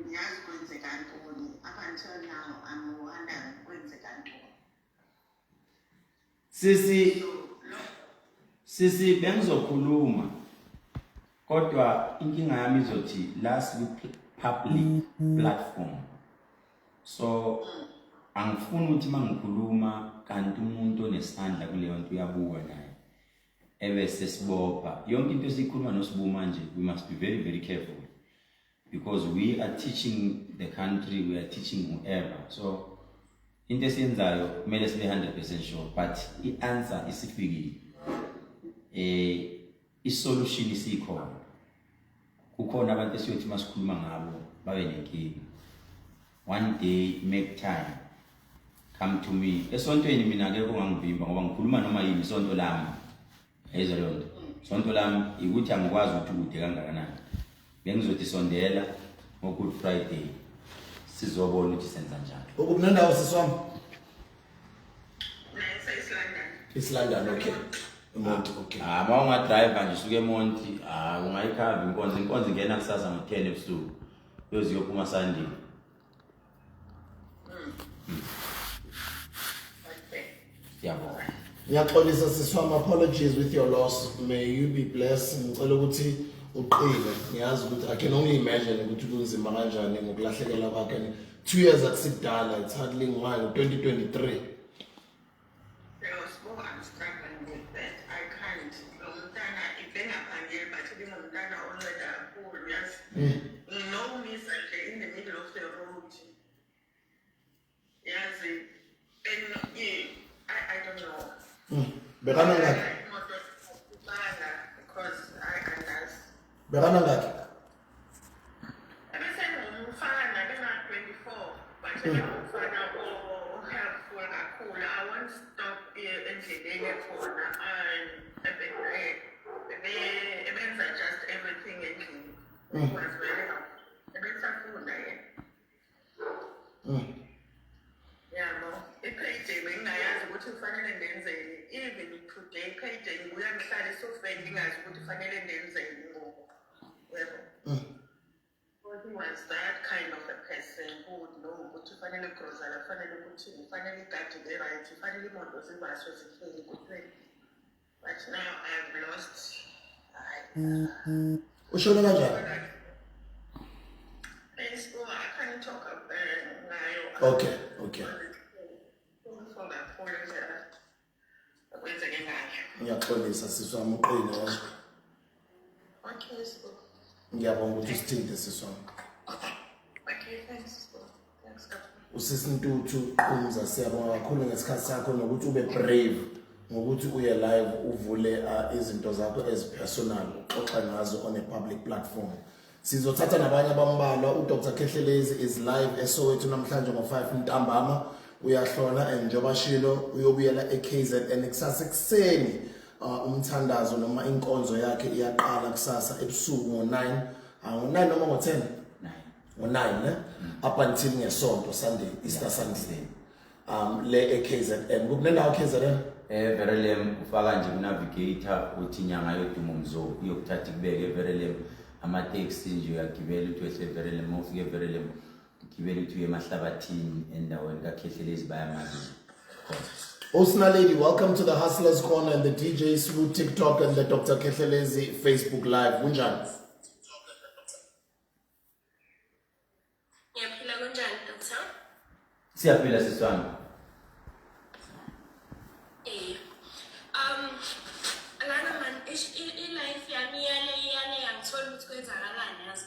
ngiyazi kwenzeka ntoni up until now I'm wondering kwenzeka ntoni sisi bengizokhuluma kodwa inkinga yami izothi last public platform so angifuni ukuthi mangikhuluma kanti umuntu onesandla kuleyo nto uyabuka naye ebese sibopha yonke into esikhuluma noSibu manje we must be very very careful because we are teaching the country we are teaching whoever so into esiyenzayo kumele sibe 100% sure but i-answer isifikile i-solution isikhona kukhona abantu esiyothi masikhuluma ngabo babe nenkinga one day make time come to me esontweni mina akekho ngangivimba ngoba ngikhuluma noma yini isonto lami ayizwa leyo nto isonto lami ukuthi angikwazi ukuthi kude kangakanani bengizothi sondela ngo Good Friday sizobona ukuthi senza njani ukubunendawo siswami London. Okay Monti okay ma unga driver nje suke eMonti ungayikhava inkonzo ingena kusasa ngo10 ebusuku yoziyophuma Sunday yabo Ngiyaxolisa siswami apologies with your loss may you be blessed ngicela ukuthi uqine ngiyazi ukuthi I can only imagine ukuthi kunzima kanjani ngokulahlekelwa kwakhe 2 years akusidala it's hardly ngayo 2023 Yeah, No miss in the middle of the road. Yes, and yeah, I don't know. Bekana ngakhi? Because I guess. Bekana ngakhi? I won't stop endleleni khona ebenza just everything endlini. Was very helpful. Ebesafunda yabo i-payday bengingayazi ukuthi kufanele ndenzeni. Even today payday ngibuya ngihlale esofeni ngingazi ukuthi kufanele ndenzeni ngoku. Yebo. He was that kind of a person who would know ukuthi kufanele grocery kufanele ukuthi kufanele igadi le right kufanele imoto zibaso zihleli kuphela. But now I've lost Ushona kanjani? I can't talk about Okay. Ngiyaxolisa siswami uqine yonke. Okay, so. Ngiyabonga ukuthi usithinte siswami. Okay, thanks. Thanks, God. Usisi Ntuthu Qumza siyabonga kakhulu ngesikhathi sakho nokuthi ube brave ngokuthi uye live uvule izinto zakho ezipersonal uxoxa ngazo on a public platform. Sizothatha nabanye abambalwa uDr Khehlelezi is live eSoweto namhlanje ngo5 ntambama uyahlola and njoba shilo uyobuyela eKZN kusasa ekseni umthandazo noma inkonzo yakhe iyaqala kusasa ebusuku ngo9 ngo9 noma ngo10 ngo9 up until ngesonto Sunday Easter Sunday le eKZN kukunendawo KZN Verelem ufaka nje navigator uthi nyanga yodumo mzo uyokuthatha kubeke Verelem ama taxi nje uyagibela uthi wehle Verelem ufike Verelem gibela uthi emahlabathini endaweni kaKhehlelezi bayamazi. Osna lady, welcome to the Hustlers Corner and the DJ Smooth TikTok and the Dr. Khehlelezi Facebook Live. Kunjani? Ngiyaphila kunjani Doctor? Siyaphila siswami. Alana man, i-life yami yale yangithola ukuthi kwenzakalani yazi.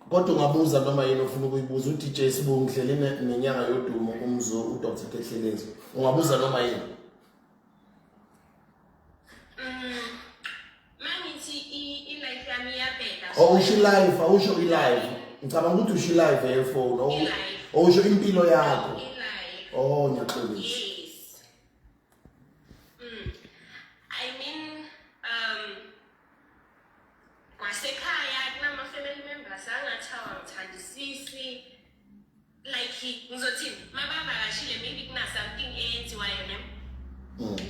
Kodwa ungabuza noma yini ofuna ukuyibuza uDJ Sibu ngihlele nenyanga yodumo umzo uDr Khehlelezi. Ungabuza noma yini? Mangithi i-life yami iyabheda. Usho live, awusho i-live. Ngicabanga ukuthi usho live ephone. Usho impilo yakho. I-life. Ngiyaxolisa. Yes. I mean, kwasekhaya kunama-family members angathawa ngithandisisi like ngizothini mabavakashile maybe kuna-something eyenziwayo ne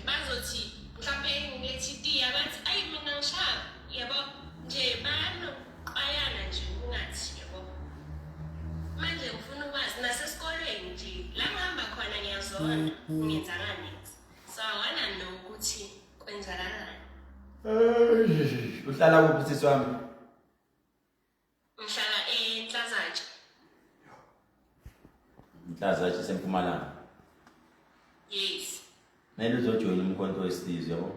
bazothi mhlawumbe ngilethi itiya bathi ayi mina ngishaya yabo nje banoqayana nje ungathi yabo manje ngifuna ukwazi nasesikoleni nje la ngihamba khona ngiyazona ngenzakani so I wanna know ukuthi kwenzakalani. Uhlala kuphi siswami? Ngihlala eNhlazatshe. Nhlazatshe seMpumalanga. Yes. Mele uzojoyina umkhonto wesizwe yabo.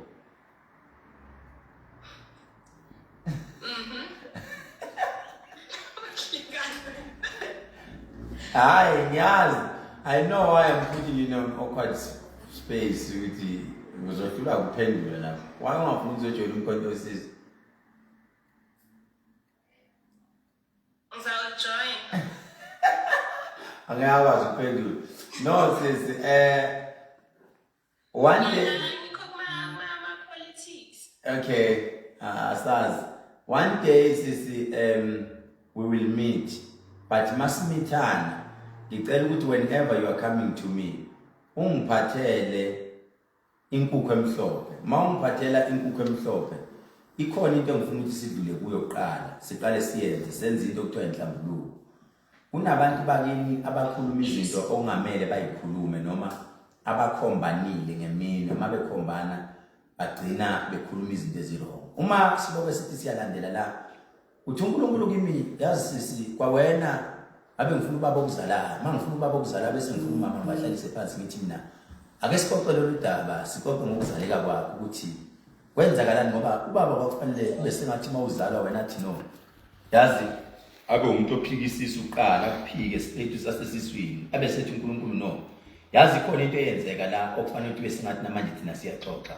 Hayi ngiyazi. I know why I'm putting you in an awkward space ukuthi ngizofuna ukuphendula lapho. Why ungafuni uzojoyina umkhonto wesizwe? Join. Angiyakwazi ukuphendula. No sis, one day Politics. okay, stars. One day sis we will meet. But masimithana ngicela ukuthi whenever you are coming to me ungiphathele inkukhu emhlophe. Mawungiphathela inkukhu emhlophe ikhona into engifuna ukuthi sidlule kuyo kuqala. Siqale siyenze senze into okuthiwa inhlambuluko. Kunabantu bakini abakhuluma izinto okungamele bayikhulume noma abakhombanile ngemini noma bekhombana bagcina bekhuluma izinto ezirong. Uma silobe sithi siyalandela la uthi uNkulunkulu kimi yazi sisi kwawena abe ngifuna ubaba okuzalayo mangifuna ubaba okuzalayo bese ngifuna mama bahlalise phansi ngithi mina ake sixoxe lolu daba sixoxe ngokuzaleka kwakho ukuthi kwenzakalani ngoba ubaba kwakufanele bese ngathi mawuzalwa wena athi no yazi abe umuntu ophikisisa uqala kuphike status asesiswini abe sethi uNkulunkulu no yazi khona into eyenzeka la okufanele ukuthi bese ngathi namanje thina siyaxoxa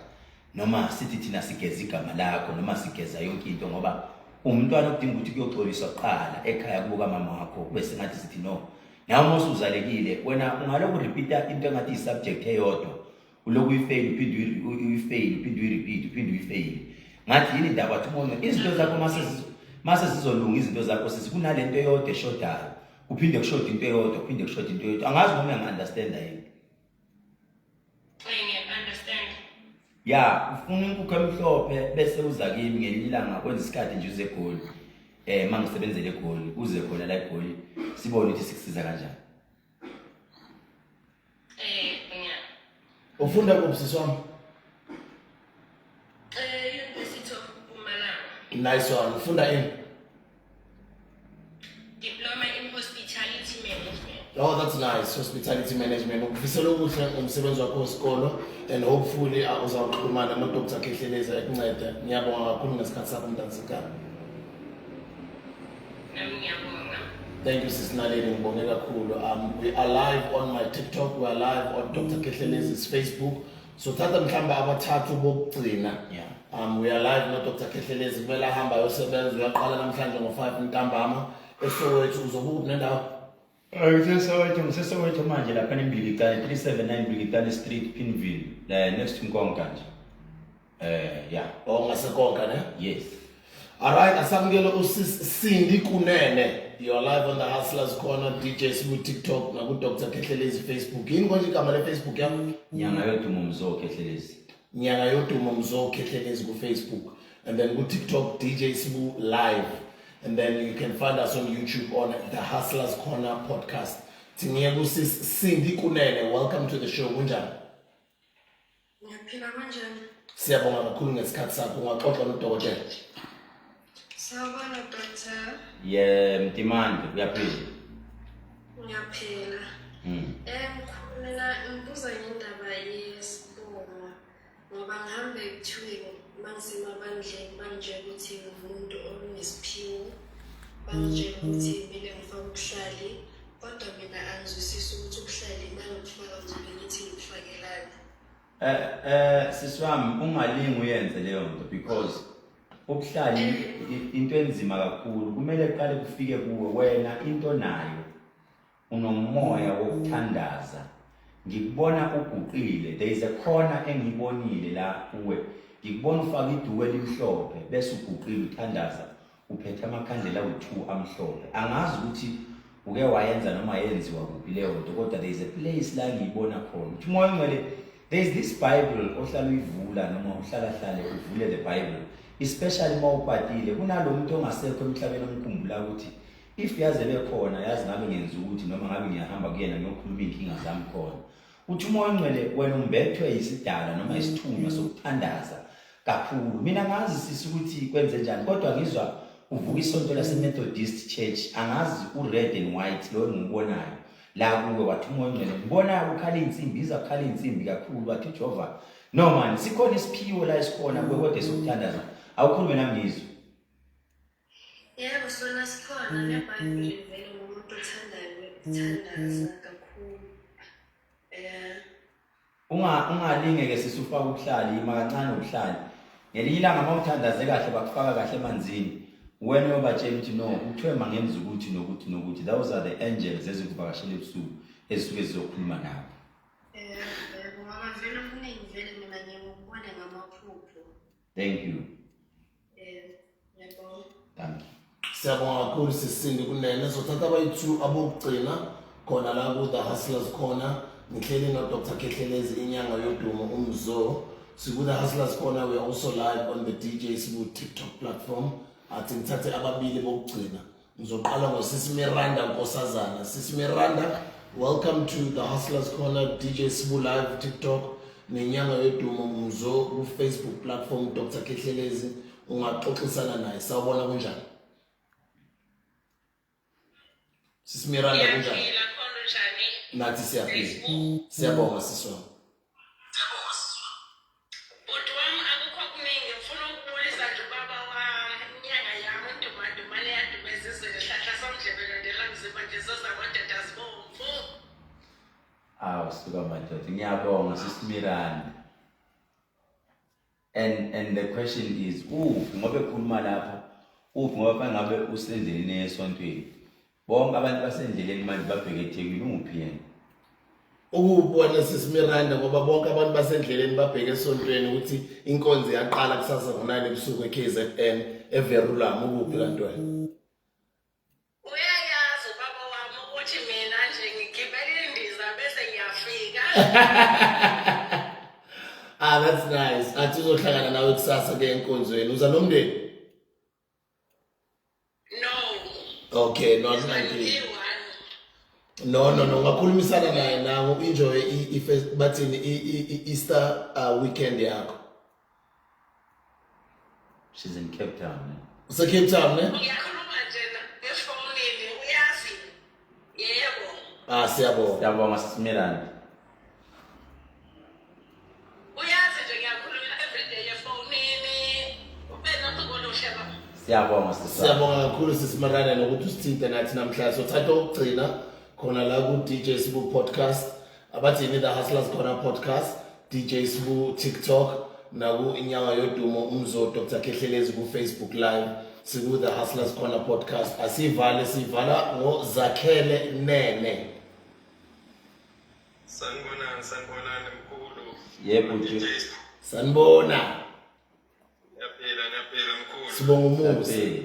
noma sithi thina sigeza igama lakho noma sigeza yonke into ngoba umntwana odinga ukuthi kuyoxoliswa kuqala ekhaya kubuka mama wakho bese ngathi sithi no nawe mose uzalekile wena ungaloku repeata into engathi isubject eyodwa uloku uyifail uphinde uyifail uphinde uyirepeat uphinde uyifail ngathi yini indaba athi umuntu izinto zakho mase sizolunga izinto zakho sikunalento eyodwa eshodayo uphinde kushoda into eyodwa uphinde kushoda into eyodwa angazi noma uyangi-understanda yini understand ya ufuna inkukhu emhlophe bese uza kimi ngelinye ilanga kwenza isikhathi nje uze eGoli mangisebenzele eGoli uze khona la eGoli sibone ukuthi sikusiza kanjani Ufunda kuphi sisi wami? University of Mpumalanga. Nice one. Ufunda ini? Diploma in Hospitality Management. Oh, that's nice. Hospitality management. Ukufisela okuhle umsebenzi wakho wesikolo and hopefully uzawuxhumana no Dr. Kehleleza ekuncede. Ngiyabonga kakhulu ngesikhathi sakho mntanzikana. Thank you, Sis Naledi. Ngibonge kakhulu. We are live on my TikTok. We are live on Dr. Kehleleza's Facebook. So thatha mhlamba abathathu bokugcina. Yeah. We are live no Dr. Kehleleza. Kumele ahamba ayosebenza uyaqala namhlanje ngo5 ntambama. Esowethu uzobuka nendawo. Ngisesowethu manje lapha eMbilikane 379 Mbilikane Street Pinville next to Nkonka nje. Yeah. Oh, ngasekonka ne? Yes. All right, asamukele usis Cindy Kunene. You are live on the Hustlers Corner, DJ Smooth TikTok, na ku Dr. Kehleleza Facebook. Yini konje igama le Facebook yami? Nyanga yodumo Mzo Kehleleza. Nyanga yodumo Mzo Kehleleza ku Facebook. And then ku TikTok DJ Smooth Live. And then you can find us on YouTube on the Hustlers Corner podcast. Tingiya ku sis Cindy Kunene. Welcome to the show. Kunjani? Ngiyaphila kanjani? Siyabonga kakhulu ngesikhathi sakho. Ungaxoxa nodokotela. Sawubona doctor. Yeah, Mtimande uyaphila. Ngiyaphila. Mina ngibuza ngendaba yesibongo ngoba ngihambe ekuthiweni mangisemabandleni bangitshela ukuthi ngiwumuntu onesiphiwo bangitshela ukuthi kumele ngifake ubuhlali kodwa mina angizwisisi ukuthi ubuhlali mangifaka nje ngithi ngifakelani. Siswami ungalingi uyenze leyo nto because ubuhlali into enzima kakhulu kumele kuqale kufike kuwe wena into nayo unomoya wokuthandaza ngikubona uguqile there is a corner engibonile la kuwe ngikubona ufaka iduwe elimhlophe bese uguqile uthandaza uphethe amakhandlela awu2 amhlophe angazi ukuthi uke wayenza noma yenziwa kuphi leyo nto kodwa there is a place la ngiyibona khona uthi moya ngcwele there is this Bible ohlala uyivula noma uhlala uvule the Bible especially mawupatile kunalomuntu ongasekho emhlabeni omkhumbula ukuthi if yaze bekhona yazi ngabe ngenza ukuthi noma ngabe ngiyahamba kuyena ngiyokhuluma inkinga zami khona uthi umoya ongcwele wena umbethwe isidala noma isithunywa sokuthandaza kakhulu mina ngazi sisi ukuthi kwenze njani kodwa ngizwa uvuka isonto lase Methodist Church angazi ured and white lo ngibonayo la kuwe wathi umoya ongcwele ngibona ukhala insimbi izakhala insimbi kakhulu wathi Jehova no man sikhona isiphiwo la isikhona kodwa sokuthandaza awukhulume nami ngizwe. Yebo sona sikhona neBhayibheli vele umuntu othandaza kakhulu. Ungalinge ke sisufaka ubuhlali ima kancane ubuhlali. Ngelinye ilanga mawuthandaze kahle bakufaka kahle emanzini. Wena uyobatshela ukuthi no kuthiwe mangenza ukuthi nokuthi those are the angels ezikuvakashela ebusuku ezisuke zizokhuluma nawe. Ngoba vele kuningi vele mina ngiyakubona ngamaphupho. Thank you. Thank you. Siyabonga kakhulu sisindi Kunene. So thatha abayi2 abokugcina khona la ku the Hustlers Corner. Ngihleli no Dr. Kehleleza inyanga yodumo uMzo. Siku the Hustlers Corner we are also live on the DJ Smooth TikTok platform. Athi ngithathe ababili bokugcina. Ngizoqala ngoSisi Miranda Nkosazana. Sisi Miranda, welcome to the Hustlers Corner DJ Smooth live TikTok. Nenyanga yodumo uMzo ku Facebook platform Dr. Kehleleza. Ungaxoxisana naye sawubona kunjani? Sisi Miranda kunjani? Nathi siyaphila. Siyabonga sisi wami. But wami akukho kuningi suka madoda. Ngiyabonga sisimiranda. And the question is, ngobe khuluma lapha, ngoba ngabe usendleleni esontweni. Bonke abantu basendleleni manje babheke eThekwini uphi yena? Ukubona sisimiranda ngoba bonke abantu basendleleni babheke esontweni ukuthi inkonzo yaqala kusasa ngo9 ebusuku eKZN eVerulam ukuphi kantwana. Uyayazi ubaba wami ukuthi mina nje ngigibela indiza bese ngiyafika. That's nice. Athi uzohlangana nawe kusasa ke enkonzweni. Uza nomndeni? No. Okay, no akunankingi. No, ngakhulumisana naye nawo enjoy i-first bathini i-Easter weekend yakho. She's in Cape Town. Use Cape Town, ne? Ngiyakhuluma nje efonini uyazi. Yebo. Siyabonga. Siyabonga sisimiranda. Uyazi nje ngiyakhuluma everyday efonini. Ubena ukubona uhleba. Siyabonga sisimiranda. Siyabonga kakhulu sisimiranda nokuthi usithinte nathi namhlanje. So thatha ukugcina khona la ku DJ Sbu podcast. Abathini the Hustlers khona podcast. DJ Sbu TikTok. Naku inyanga yodumo umzo Dr. Kehlelezi ku Facebook live siku the Hustlers Corner podcast sivala ngo Zakhele Nene. Sanibonani mkhulu. Yebo Sanibona. Yaphela mkhulu. Sibonga umuzi.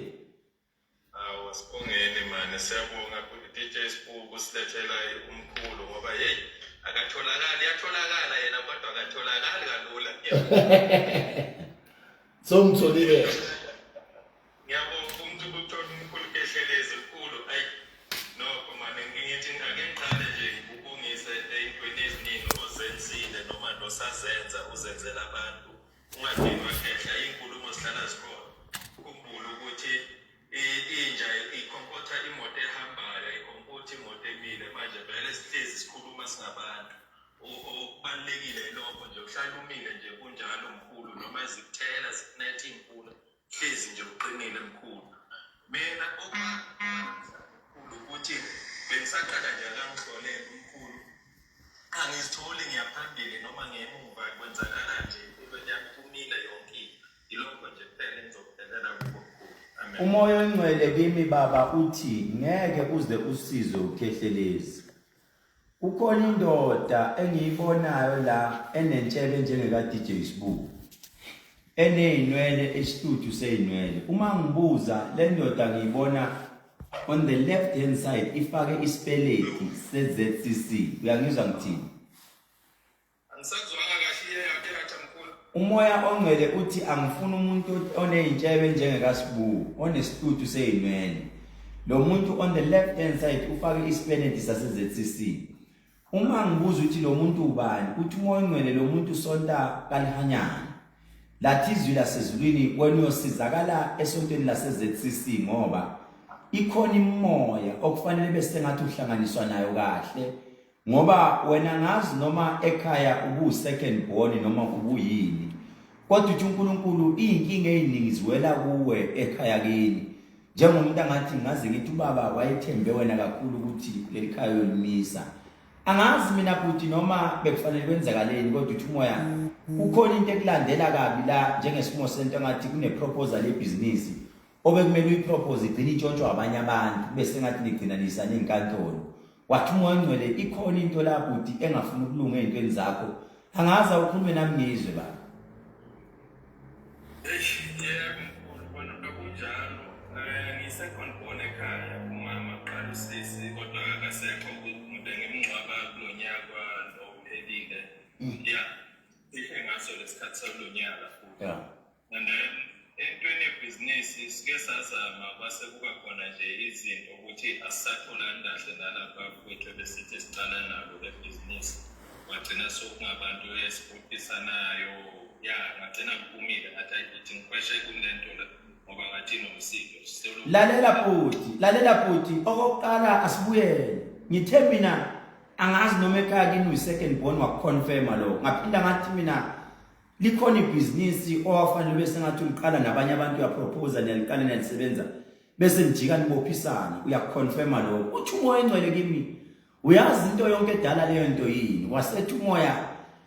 Sibongeni manje siyabonga DJ Sbu kusilethela umkhulu ngoba yatholakala yena kodwa akatholakali kalula. So mtholile. Ngiyabonga umuntu ukuthola umkhulu Kehlelezi mkhulu. Nokho manje ngithi ake ngiqale nje ukubongisa eyintweni eziningi ozenzile noma nosazenza uzenzela abantu. Ungadinwa khehla inkulumo zihlala zikhona. Ukhumbula ukuthi inja ikhompotha imoto ehambayo ikhompotha imoto emile manje vele sihlezi sikhuluma singabantu. Okubalekile lokho nje uhlala umile nje kunjalo mkhulu noma izithela zikunetha imvula hlezi nje uqinile mkhulu. Mina okukhulu ukuthi bengisaqala nje akangihlolela umkhulu angizitholi ngiyaphambili noma ngemuva kwenzakala nje empilweni yami kumile yonke ilokho nje kuphela engizokuphelela kubo mkhulu. Amen. Umoya ongcwele kimi baba uthi ngeke uze usizo uKehlelezi. Ukhona indoda engiyibonayo la enentshebe njengeka DJ Sbu. Eneyinwele estudio seyinwele. Uma ngibuza le ndoda ngiyibona on the left hand side ifake ispeleti seZCC. Uyangizwa ngithini? Angisakuzwanga kahle yakhe mkhulu. Umoya ongcwele uthi angifuni umuntu oneyintshebe njengeka Sbu, onestudio seyinwele. Lo muntu on the left hand side ufake ispeleti saseZCC. Uma ngibuza ukuthi lo muntu ubani, uthi umoya ongcwele lo muntu sonta kalihanyana. Lathi izwi lasezulwini wena uyosizakala esontweni laseZCC ngoba ikhona imoya okufanele bese ngathi uhlanganiswa nayo kahle ngoba wena ngazi noma ekhaya ubu second born noma ubuyini kodwa uthi uNkulunkulu inkinga eziningi ziwela kuwe ekhaya kini njengomuntu angathi ngaze ngithi ubaba wayethembe wena kakhulu ukuthi lelikhaya yolimisa. Angazi mina futhi noma bekufanele kwenzakaleni kodwa uthi umoya kukhona into ekulandela kabi la njengesimo sento ngathi kune proposal yebusiness obekumele uyipropose igcina intshontsho abanye abantu bese ngathi nigcinanisa nezinkantolo. Wathi umoya ongcwele ikhona into lapho uthi engafuni ukulunga ezintweni zakho. Angazi ukhulume nami ngizwe baba. Yebo mkhulu bona akunjalo. Ngisecond born ekhaya umama qala usisi kodwa akasekho umuntu engimngcwaba kulonyaka ophelile. Ishe ngaso lesikhathi solonyaka futhi. And then entweni yebusiness sike sazama kwase kuba khona nje izinto ukuthi asisatholani kahle nalapha kwethu besithi sicala nalo le business. Wagcina sokungabantu esibukisanayo ngagcina kuphumile athi ayithi ngiqweshe kunento la ngoba ngathi nomsiko. Lalela futhi okokuqala asibuyele. Ngithe mina angazi noma ekhaya kini second born wakuconfirma lo. Ngaphinda ngathi mina likhona ibusiness owafanele bese ngathi uliqala nabanye abantu uyapropose neliqala nelisebenza bese nijika nibophisana uyakuconfirma lo. Uthi umoya ongcwele kimi Uyazi into yonke edala leyo nto yini wasethu umoya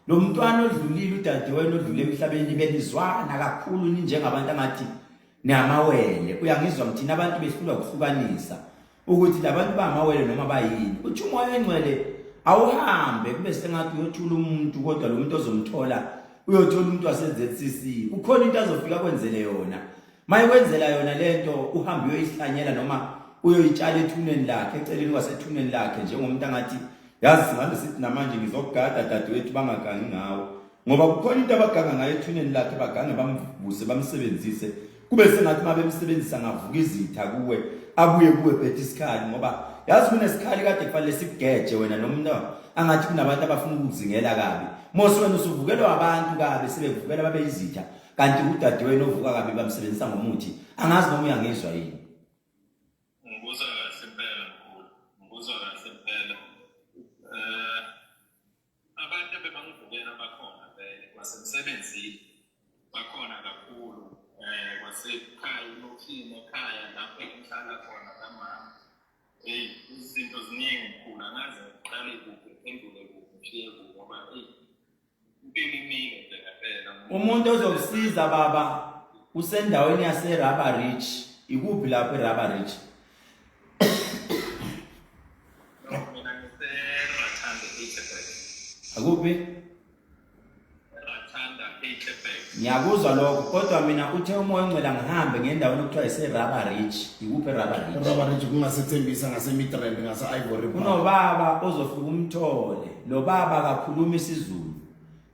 lo mntwana odlulile udadewenu odlule emhlabeni belizwana kakhulu ninjengabantu angathi namawele uyangizwa mthina abantu behlulwa ukuhlukanisa ukuthi labantu bamawele noma bayini uthi umoya engcwele awuhambe kube sengathi uyothula umuntu kodwa lo muntu ozomthola uyothola umuntu waseZCC kukhona into azofika kwenzele yona mayikwenzela yona lento uhambe uyoyihlanyela noma uyoyitshala ethuneni lakhe eceleni kwasethuneni lakhe njengomuntu angathi yazi singabe sithi namanje ngizogada dadewethu bangagangi ngawo ngoba kukhona into abaganga ngayo ethuneni lakhe bagange bamvuse bamsebenzise kube sengathi mabemsebenzisa ngavuka izitha kuwe abuye kuwe bethe isikhali ngoba yazi kunesikhali kade kufanele sikugeje wena nomuntu angathi kunabantu abafuna ukuzingela kabi mose wena usuvukelwa abantu kabi sebevukela babe izitha kanti udadewenu ovuka kabi bamsebenzisa ngomuthi angazi noma uyangizwa yini ngibuzwa kahle impela mkhulu ngibuzwa kahle impela abantu bebangivukela bakhona vele kwasemsebenzini bakhona kakhulu kwasekhaya inothini ekhaya lapho engihlala khona kamama izinto ziningi mkhulu angaze ngiqale kuphi phendule kuphi ngishiye kuphi ngoba impilo imile nje ngempela umuntu ozokusiza baba usendaweni yase Rubber Ridge ikuphi lapho eRubber Ridge mina ngise-Rathanda Heidelberg akuphi Rathanda Heidelberg ngiyakuzwa lokho kodwa mina uthe umoya ongcwele ngihambe ngendawo okuthiwa ise-Rubber Ridge ikuphi eRubber Ridge Rubber Ridge kungasethembisa ngase-Midrand ngase-Ivory Park. kunobaba ozofika umthole lo baba akakhuluma isiZulu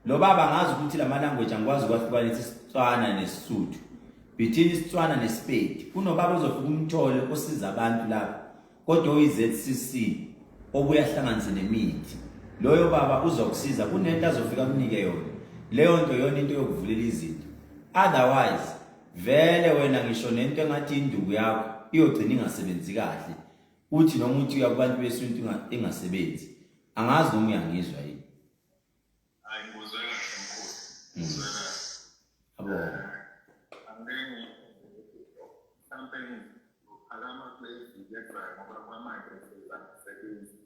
lo baba ngazi ukuthi lama language angikwazi ukwahlukanisa isiTswana nesisuthu between isiTswana neSepedi kunobaba ozofika umthole osiza abantu lapho kodwa uyiZCC obuyahlanganise nemithi loyo baba uzokusiza kunento azofika kunike yona leyo nto yona into yokuvulela izinto otherwise vele wena ngisho nento engathi induku yakho iyogcina ingasebenzi kahle uthi noma uthi uyakubantu besintu engasebenzi angazi noma uyangizwa yini hayi ngibuzwe kahle mkhulu ngibuzwe kahle abo angeke mhlampe ngiphakama kule viki ezayo ngoba kwamanje sebenzi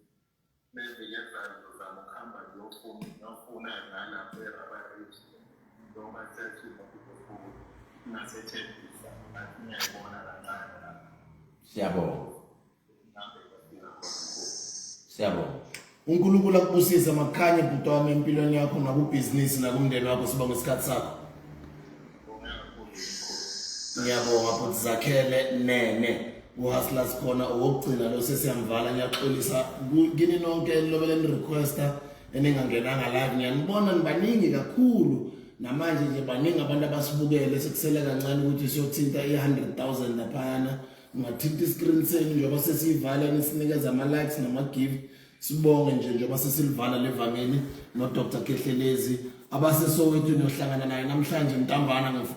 le viki ezayo ngizozama ukuhamba ngiyofuna ngalapho eRubber Ridge noma sethuma kuzofuku nasethembisa nathi ngiyayibona kancane lapho siyabonga ngambe kwafika khona siyabonga uNkulunkulu akubusise makhanye bhuti wami empilweni yakho nakubhizinisi nakumndeni wakho siba ngesikhathi sakho. Ngiyabonga futhi zakhele nene uhasla sikhona owokugcina lo sesiyamvala ngiyaxolisa kini nonke lobeleni requester eningangenanga live ngiyanibona nibaningi kakhulu namanje nje baningi abantu abasibukele sekusele kancane ukuthi siyothinta i100,000 laphana ungathinta iscreen senu njengoba sesiyivala nisinikeza ama likes nama gift sibonge nje njengoba sesilivala levangeli no Dr Kehlelezi abasesowethu nohlangana naye namhlanje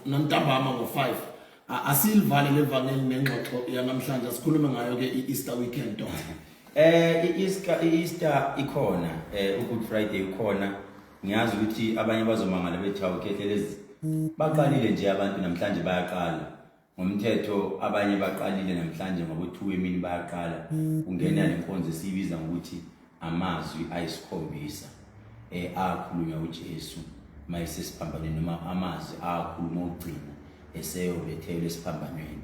ntambama ngo5 asilivale levangeli nengxoxo yanamhlanje sikhulume ngayo ke iEaster weekend Dr. iEaster ikhona uGood Friday ikhona ngiyazi ukuthi abanye bazomangala bethi awukhethelezi baqalile nje abantu namhlanje bayaqala ngomthetho abanye baqalile namhlanje ngoba 2 emini bayaqala ungena lenkonzo esibiza ngokuthi amazwi ayisikhombisa akhulunywa uJesu mayisesiphambanweni noma amazwi akhuluma ugcina eseyobethele esiphambanweni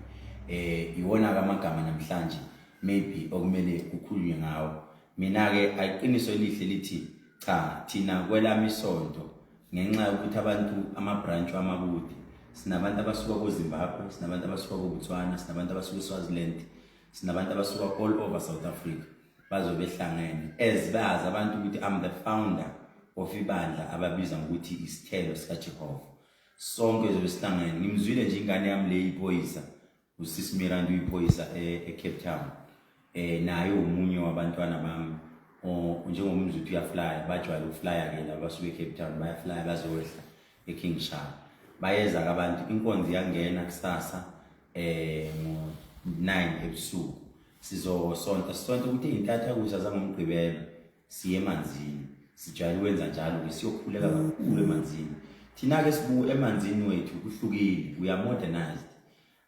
iwona amagama namhlanje maybe okumele kukhulunywe ngawo mina ke ayiqiniso elihle lithi cha thina kwelami isonto ngenxa yokuthi abantu ama-branch amakude sinabantu abasuka koZimbabwe sinabantu abasuka koBotswana sinabantu abasuka eSwaziland sinabantu abasuka all over South Africa bazobehlangene bazi abantu ukuthi I'm the founder of ibandla ababiza ngokuthi isithelo sikaJehova sonke zobesihlangene ngimzwile nje ingane yami le iphoyisa uSisi Miranda uyiphoyisa eCape Town naye umunye wabantwana bami njengomzi uthi uyaflya bajwayele ukuflya ke laba basuke eCape Town bayaflya bazohla eKingshire bayeza abantu inkonzo yangena kusasa ngo9 ebusuku sizosonta ukuthi intatha kuza zangomgqibelo siye emanzini sijayele ukwenza njalo siyokhuleka kakhulu emanzini thina ke sibu emanzini wethu kuhlukile we are modernized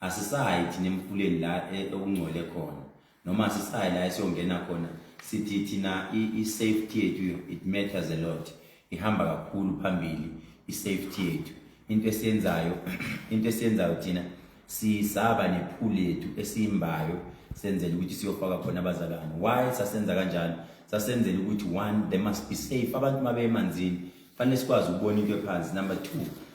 asisayi thina emfuleni la okungcwele khona noma sisayi la siyongena khona sithi thina i-safety yethu it matters a lot, ihamba kakhulu phambili i-safety yethu. Into esiyenzayo thina sisaba nepool yethu esiyimbayo senzele ukuthi siyofaka khona abazalwane. Why sasenza kanjalo? Sasenzele ukuthi one, they must be safe. Abantu mabe emanzini fanele sikwazi ukubona into ephansi. Number 2,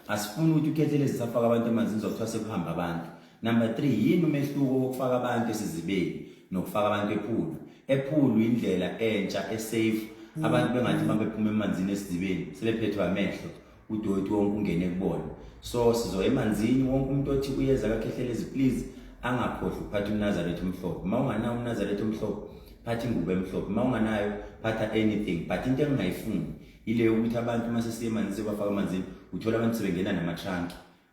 asifuni ukuthi ukhethelezi safaka abantu emanzini zokuthiwa sekuhamba abantu. Number 3, yini umehluko wokufaka abantu esizibeni nokufaka abantu epool? Epool indlela entsha esafe, abantu bengathi babephuma emanzini esizibeni sebephethwe amehlo udoti wonke ungene kubona. So sizo emanzini wonke umuntu othi uyeza kakhethelezi please angakhohlwa ukuphatha uNazaretha omhlophe. Mawunganayo uNazaretha omhlophe phatha ingubo emhlophe, mawunganayo phatha anything. But into engingayifuni ile ukuthi abantu mase siyemanzini sebafaka amanzini uthola abantu sebengena namatrunk,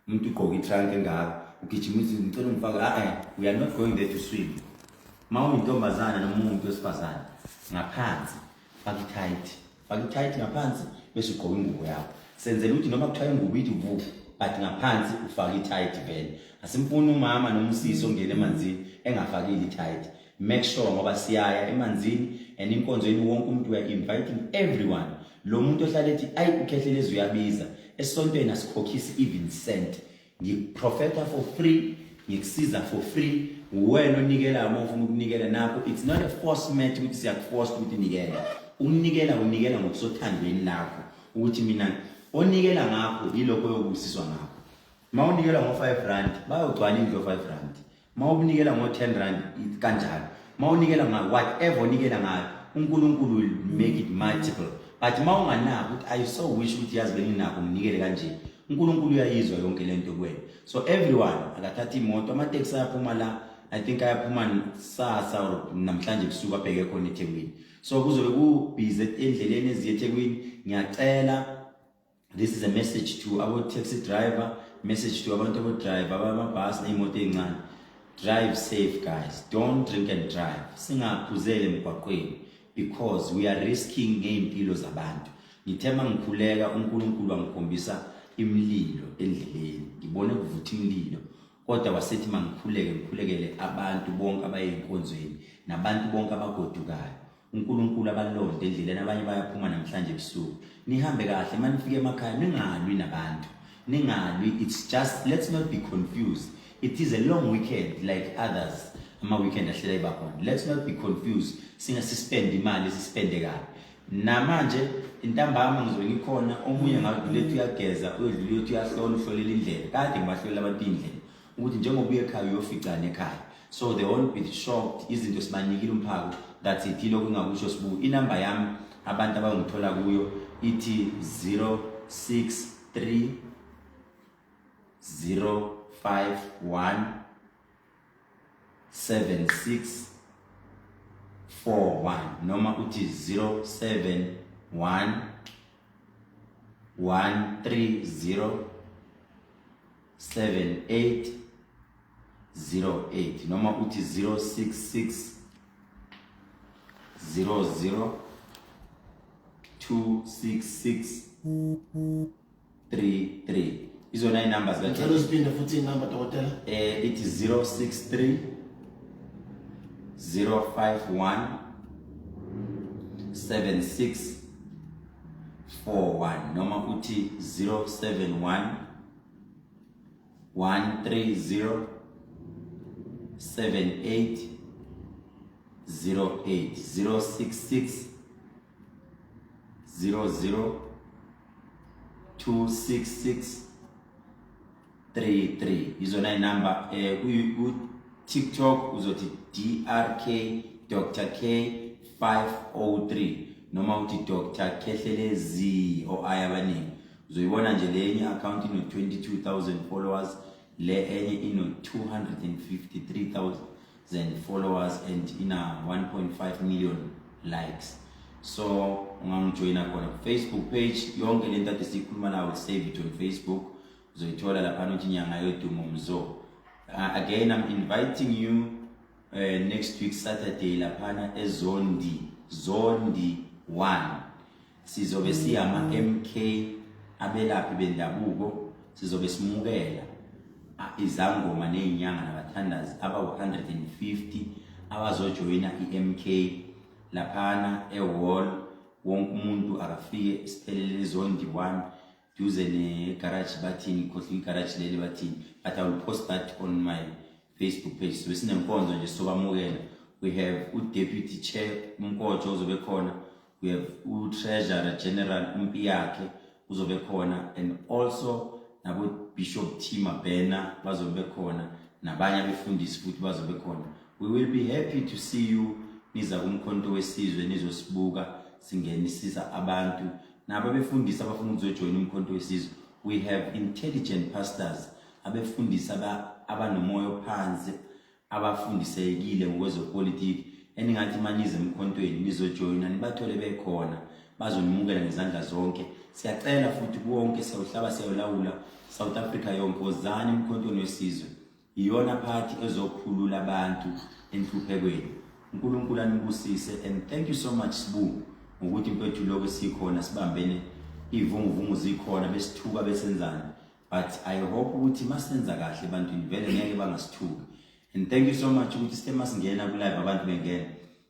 umuntu ugqoka itrunk engaka ugijima uthi ngicela ungifaka. We are not going there to swim. Mawuyintombazana noma umuntu wesifazane ngaphansi faka tight ngaphansi bese ugqoka ingubo yakho. Senzele ukuthi noma kuthiwa ingubo ithi vuka but ngaphansi ufaka i-tight vele. Asimfuni umama noma usisi ongena emanzini engafakile i-tight. Make sure ngoba siyaya emanzini and inkonzweni wonke umuntu we are inviting everyone. Lo muntu ohlala ethi ayi ukhethelezi uyabiza esontweni asikhokhisi even cent. Ngiprofeta for free, ngikusiza for free. Wena onikela uma ufuna ukunikela nakho, it's not a force match ukuthi siyakuforce ukuthi nikela. Unikela ngokusothandweni lakho ukuthi mina onikela ngakho yilokho yokubusiswa ngakho. Mawunikela ngo5 rand bayogcwala indlu 5 rand. Mawunikela ngo10 rand kanjalo. Mawunikela nga whatever onikela ngayo uNkulunkulu will make it multiple. But mawunganako ukuthi I so wish ukuthi yazi beninako nginikele kanje, uNkulunkulu uyayizwa yonke lento kwena. So everyone akathatha imoto, amateksi ayaphuma la, I think ayaphuma sasa or namhlanje kusuka bheke khona eThekwini. So kuzobe ku busy endleleni eziye eThekwini. Ngiyacela, this is a message to our taxi driver, message to abantu abodrive abamabhasi neimoto ezincane. Drive safe guys, don't drink and drive. Singaphuzele emgwaqweni because we are risking ngeimpilo zabantu. Ngithema ngikhuleka uNkulunkulu wangikhombisa imililo endleleni. Ngibone kuvutha imililo. Kodwa wasethi mangikhulekele abantu bonke abayinkonzweni nabantu bonke abagodukayo. uNkulunkulu abalonde endleleni, abanye bayaphuma namhlanje ebusuku. Nihambe kahle manifike emakhaya, ningalwi nabantu. Ningalwi, it's just, let's not be confused. It is a long weekend like others. Ama weekend ahlela ibakhona. Let's not be confused. Singasspend imali sispende kabi. Namanje intambama ngizobe ngikhona omunye ngakulethu uyageza, uyodlula uthi uyahlola uhlolela indlela. Kade ngibahlolela abantu indlela ukuthi njengoba uye ekhaya uyoficana ekhaya. So they won't be shocked izinto sibanikile umphako. That's it, lokho ngakusho sibu. Inamba yami abantu abangithola kuyo ithi 063 051 7641 noma uthi 071 130 7808 noma uthi 066 00 266 33. Izo 9 numbers Tell us the 14 number dokotela. It is 063 051 7641 noma uthi 071 130 7808 066 00 266 33. Izo 9 number. Ku TikTok uzothi DRK Dr. K 503 noma uthi Dr. Khethelezi o ayabaningi. Uzoyibona nje lenye account ino 22,000 followers, le enye ino 253,000 followers and ina 1.5 million likes. So ungangijoina khona ku Facebook page, yonke lento ade sikhuluma la, will save it on Facebook. Uzoyithola lapha uthi nyanga yodumo mzo. Again, I'm inviting you next week Saturday lapha eZondi, Zondi 1. Sizobe siyama MK abelaphi bendabuko, sizobe simukela izangoma nezinyanga nabathandazi aba 150 abazojoyina iMK laphana eWall wonke umuntu akafike isiphelele zondi 1 duze negarage bathini khohli igarage leli bathini but I will post that on my Facebook page. So sinemkonzo nje sobamukela. We have deputy chair uMkojo uzobe khona, we have treasurer general uMpiyakhe uzobe khona, and also nabo Bishop Tima Bena bazobe khona, nabanye abefundisi futhi bazobe khona. We will be happy to see you niza kumkhonto wesizwe nizosibuka singenisisa abantu nabo befundisa abafuna ukuzojoin umkhonto wesizwe. We have intelligent pastors abefundisa abanomoya phansi abafundisekile ngokwezopolitiki eningathi manize emkhontweni nizojoina nibathole bekhona bazonimukela ngezandla zonke. Siyacela futhi bonke siyawuhlaba siyawulawula South Africa yonke ozani emkhontweni wesizwe iyona party ezokhulula abantu enhluphekweni. uNkulunkulu anibusise, and thank you so much Sibu ukuthi impethu lokho sikhona sibambene ivunguvungu zikhona besithuka besenzana, but I hope ukuthi masenza kahle abantu vele ngeke bangasithuka. And thank you so much ukuthi sithe masingena ku live abantu bengena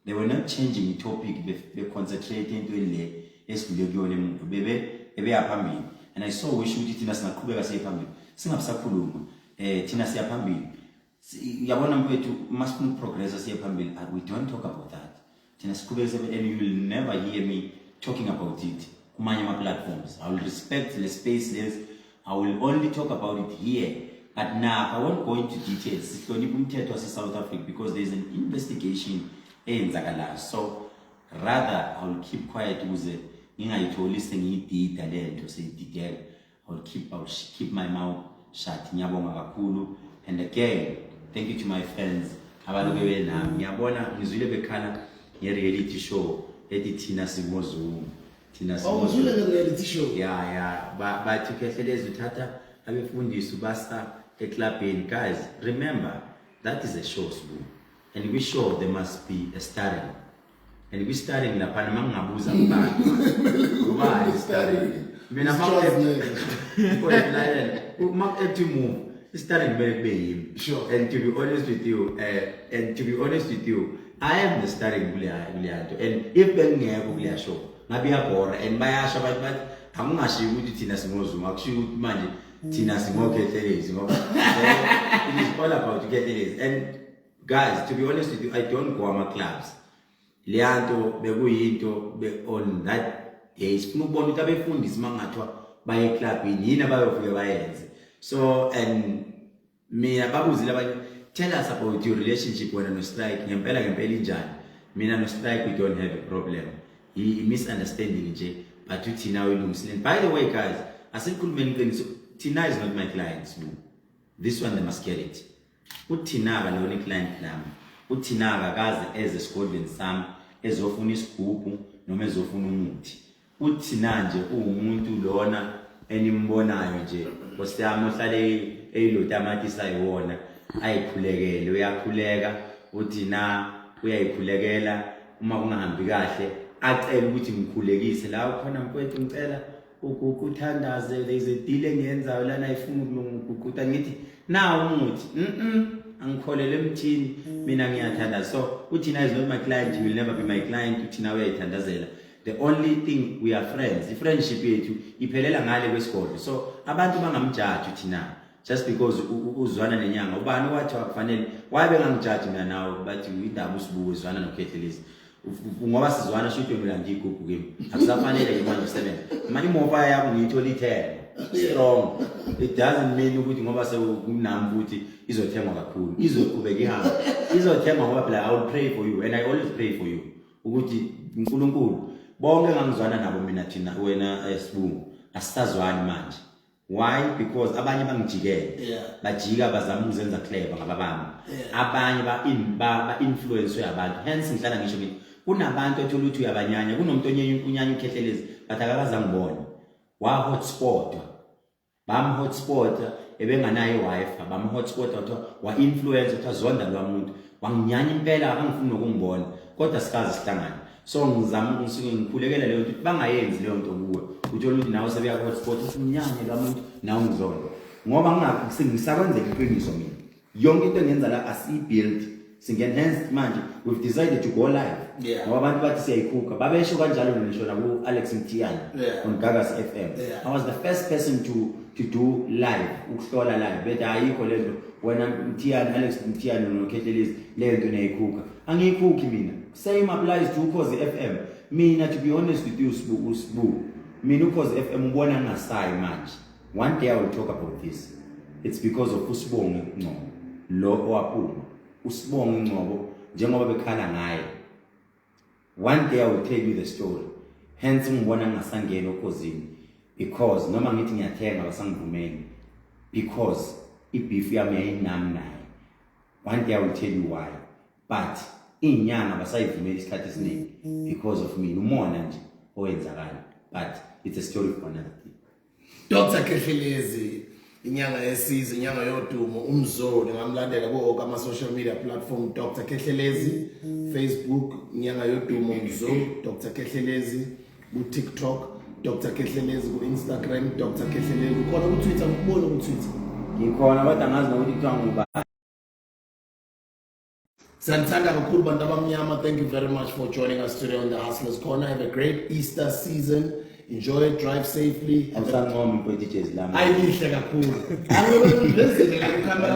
they were not changing the topic, be concentrate entweni le esidlule kuyona emuntu bebe yaphambili, and I so wish ukuthi thina singaqhubeka siyaphambili singabusakhuluma thina siyaphambili yabona mfethu masifuna progress siyaphambili. We don't talk about that thina siqhubeka, and you will never hear me talking about it kumanye ama platforms. I will respect the spaces, I will only talk about it here, but now I won't go into details. Sihlonipha umthetho wase South Africa because there is an investigation eyenzakalayo, so rather I will keep quiet ukuze ngingayitholi sengiyidida lento seyidideka. I will keep my mouth shut. Ngiyabonga kakhulu, and again thank you to my friends abaloke benami. Ngiyabona ngizwile bekhala nge-reality show ethi thina singozungu. Uzwile nge-reality show? Yeah, bathi Khehlelezi uthatha abefundisi basa eklabheni. Guys, remember that is a show, and we show there must be a starring, and we starring laphana mangabuza abantu why starring mina to move starring very sure. And to be honest with you, I am the starring kuleyanto, and if bengekho kuleya show ngabe yabhora and bayasha but angingashiyi ukuthi thina singozuma akushiyi ukuthi manje thina singokhethelezi ngoba it is all about Khehlelezi. And guys, to be honest with you, I don't go ama clubs leyanto bekuyinto on that day sifuna ukubona ukuthi abefundisi mangathwa baye eclubini yini abayofike bayenze. So and mina babuzile abanye, tell us about your relationship wena no Strike. Ngempela injani? Mina no Strike we don't have a problem, misunderstanding nje, but uthina welungisile. By the way guys, asikhulumeni iqiniso, Tina is not my client. This one they must get it. Uthina lona client nami. Uthina akaze eze esigodlweni sami ezofuna isigubhu noma ezofuna umuthi. Uthina nje umuntu lona enimbonayo nje nkosiyami ohlale eyilotamatis ayiwona ayikhulekele, uyakhuleka. Uthina uyayikhulekela uma kungahambi kahle acela ukuthi ngikhulekise la khona mfowethu ngicela ukuthandaze, there is a deal engiyenzayo lana ayifuna ukulungukuta ngithi na umuthi angikholele emthini mina ngiyathandaza. So uthina is not my client, you will never be my client. Uthina uyayithandazela. The only thing, we are friends. The friendship yethu iphelela ngale kwesikole. So abantu bangamjudge uthina just because uzwana nenyanga ubani wathi akufanele wabe ngangijudge mina nawe bathi indaba usibuke uzwana noKhehlelezi ngoba sizwana shutho mina ngigugu kimi akusafanele manje usebenze manje imofa yakho ngiyithola 10 strong. It doesn't mean ukuthi ngoba sekunami ukuthi izothengwa kakhulu, izoqhubeka ihamba, izothengwa ngoba phela I will pray for you, and I always pray for you ukuthi uNkulunkulu bonke ngangizwana nabo mina thina wena esibungu asisazwani manje. Why? Because abanye bangijikele bajika bazama ukuzenza clever ngababami, abanye ba influence yabantu. Hence ngihlala ngisho ngithi kunabantu ethola ukuthi uyabanyanya, kunomuntu unyanya uKhehlelezi but akakaza ngibona wa hotspot bam hotspot ebenganayo iWi-Fi bam hotspot wa influence uthazonda lo muntu wanginyanya impela akangifuni nokungibona kodwa sikazi sihlangana. So ngizama ngisuke ngikhulekela leyo nto bangayenzi leyo nto kuwe uthola ukuthi nawe sebeya hotspot usinyanye lo muntu nawe ngizondo ngoba ngisakwenza iqiniso mina yonke into engenza la asibuild hence manje we've decided to go live. Yeah. Ngoba abantu bathi siyayikhukha. Babesho kanjalo ngisho naku Alex Mtiyana on Gagas FM. I was the first person to do live, ukuhlola live. But ayikho lento wena Mtiyana Alex Mtiyana noKhethelezi lento neyikhukha. Angiyikhukhi mina. Same applies to Ukhozi FM. Mina, to be honest with you, Sbu. Mina Ukhozi FM ubona ngasayi manje. One day I will talk about this. It's because of Usibongi Ngcobo. Lo owaphuma. Usibongi Ngcobo njengoba bekhala ngaye. One day I will tell you the story. Hence ngibona ngasangena Ukhozini because noma ngithi ngiyathenga basangivumeni because ibeef yami yayinami naye. One day I will tell you why. But inyanga basayivumela isikhathi esiningi because of me. Umona nje owenzakala. But it's a story for another day. Dr. Khethelezi, inyanga yesizwe, inyanga yodumo, umzoli ngamlandela ko ama social media platform Dr. Khethelezi, Facebook inyanga yodumo umzoli Dr. Khethelezi, ku TikTok Dr. Khethelezi, ku Instagram Dr. Khethelezi, khona ku Twitter ukubona ku Twitter. Ngikhona kodwa ngazi nokuthi kuthiwa ngubani. Santhanda kakhulu bantu abamnyama. Thank you very much for joining us today on the Hustlers Corner. Have a great Easter season. Enjoy it, drive safely. Awusanqoma mfowethu DJs lami. Ayihle kakhulu. Angibezele la kamera.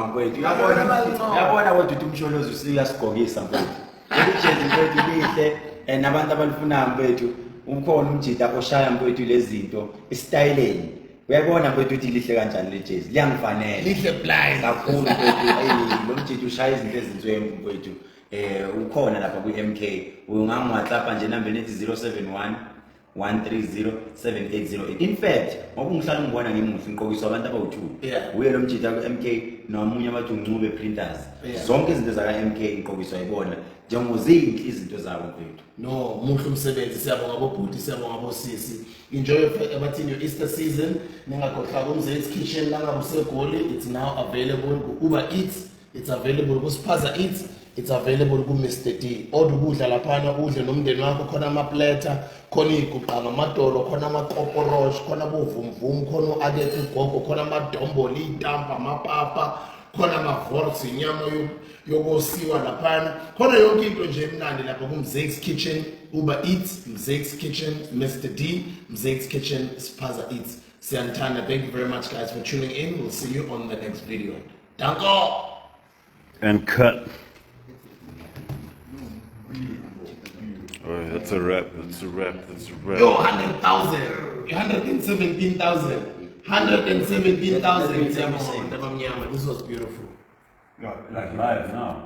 Mfowethu uyabona kodwa umsholozi usiyasigqokisa mfowethu. DJs mfowethu lihle nabantu abalifunayo mfowethu. Ukhona umjida oshaya mfowethu lezinto istyleni. Uyabona mfowethu ukuthi lihle kanjani le jazz. Liyangifanele. Lihle blind kakhulu mfowethu. Lo mjida ushaya izinto ezinzwembu mfowethu. Ukhona lapha ku MK. Ungangi-WhatsApp nje nambeni ethi 071 1307808. In fact, ngoba ngihlala ngibona ngimuhle ngiqokiswa abantu abawu2. Uye lo mjida ku MK nomunye abathi uNcube printers. Zonke izinto zaka MK ngiqokiswa yibona. Njengozinhle izinto zabo mfowethu. No, muhle umsebenzi. Siyabonga bobhuti, siyabonga bosisi. Enjoy abathini your Easter season. Ningakhohlwa kumzek's kitchen la ngabusegoli. It's now available ku Uber Eats. It's available ku Spaza Eats. It's available ku Mr. D. Order ukudla laphana udle nomndeni wakho, khona amapleta, khona iguqa ngamadolo, khona amaqoporosh, khona bovumvum, khona uAdet ugogo, khona amadombolo, itampa, amapapa, khona amavorts, inyama yokosiwa laphana. Khona yonke into nje emnandi lapha ku Mzek's Kitchen, Uber Eats, Mzek's Kitchen, Mr. D, Mzek's Kitchen, Spaza Eats. Siyanthanda. Thank you very much guys for tuning in. We'll see you on the next video. Danko! And cut. Alright, that's a wrap. That's a wrap. That's a wrap. Yo, 100,000. 117,000. 117,000. This was beautiful. Like live now.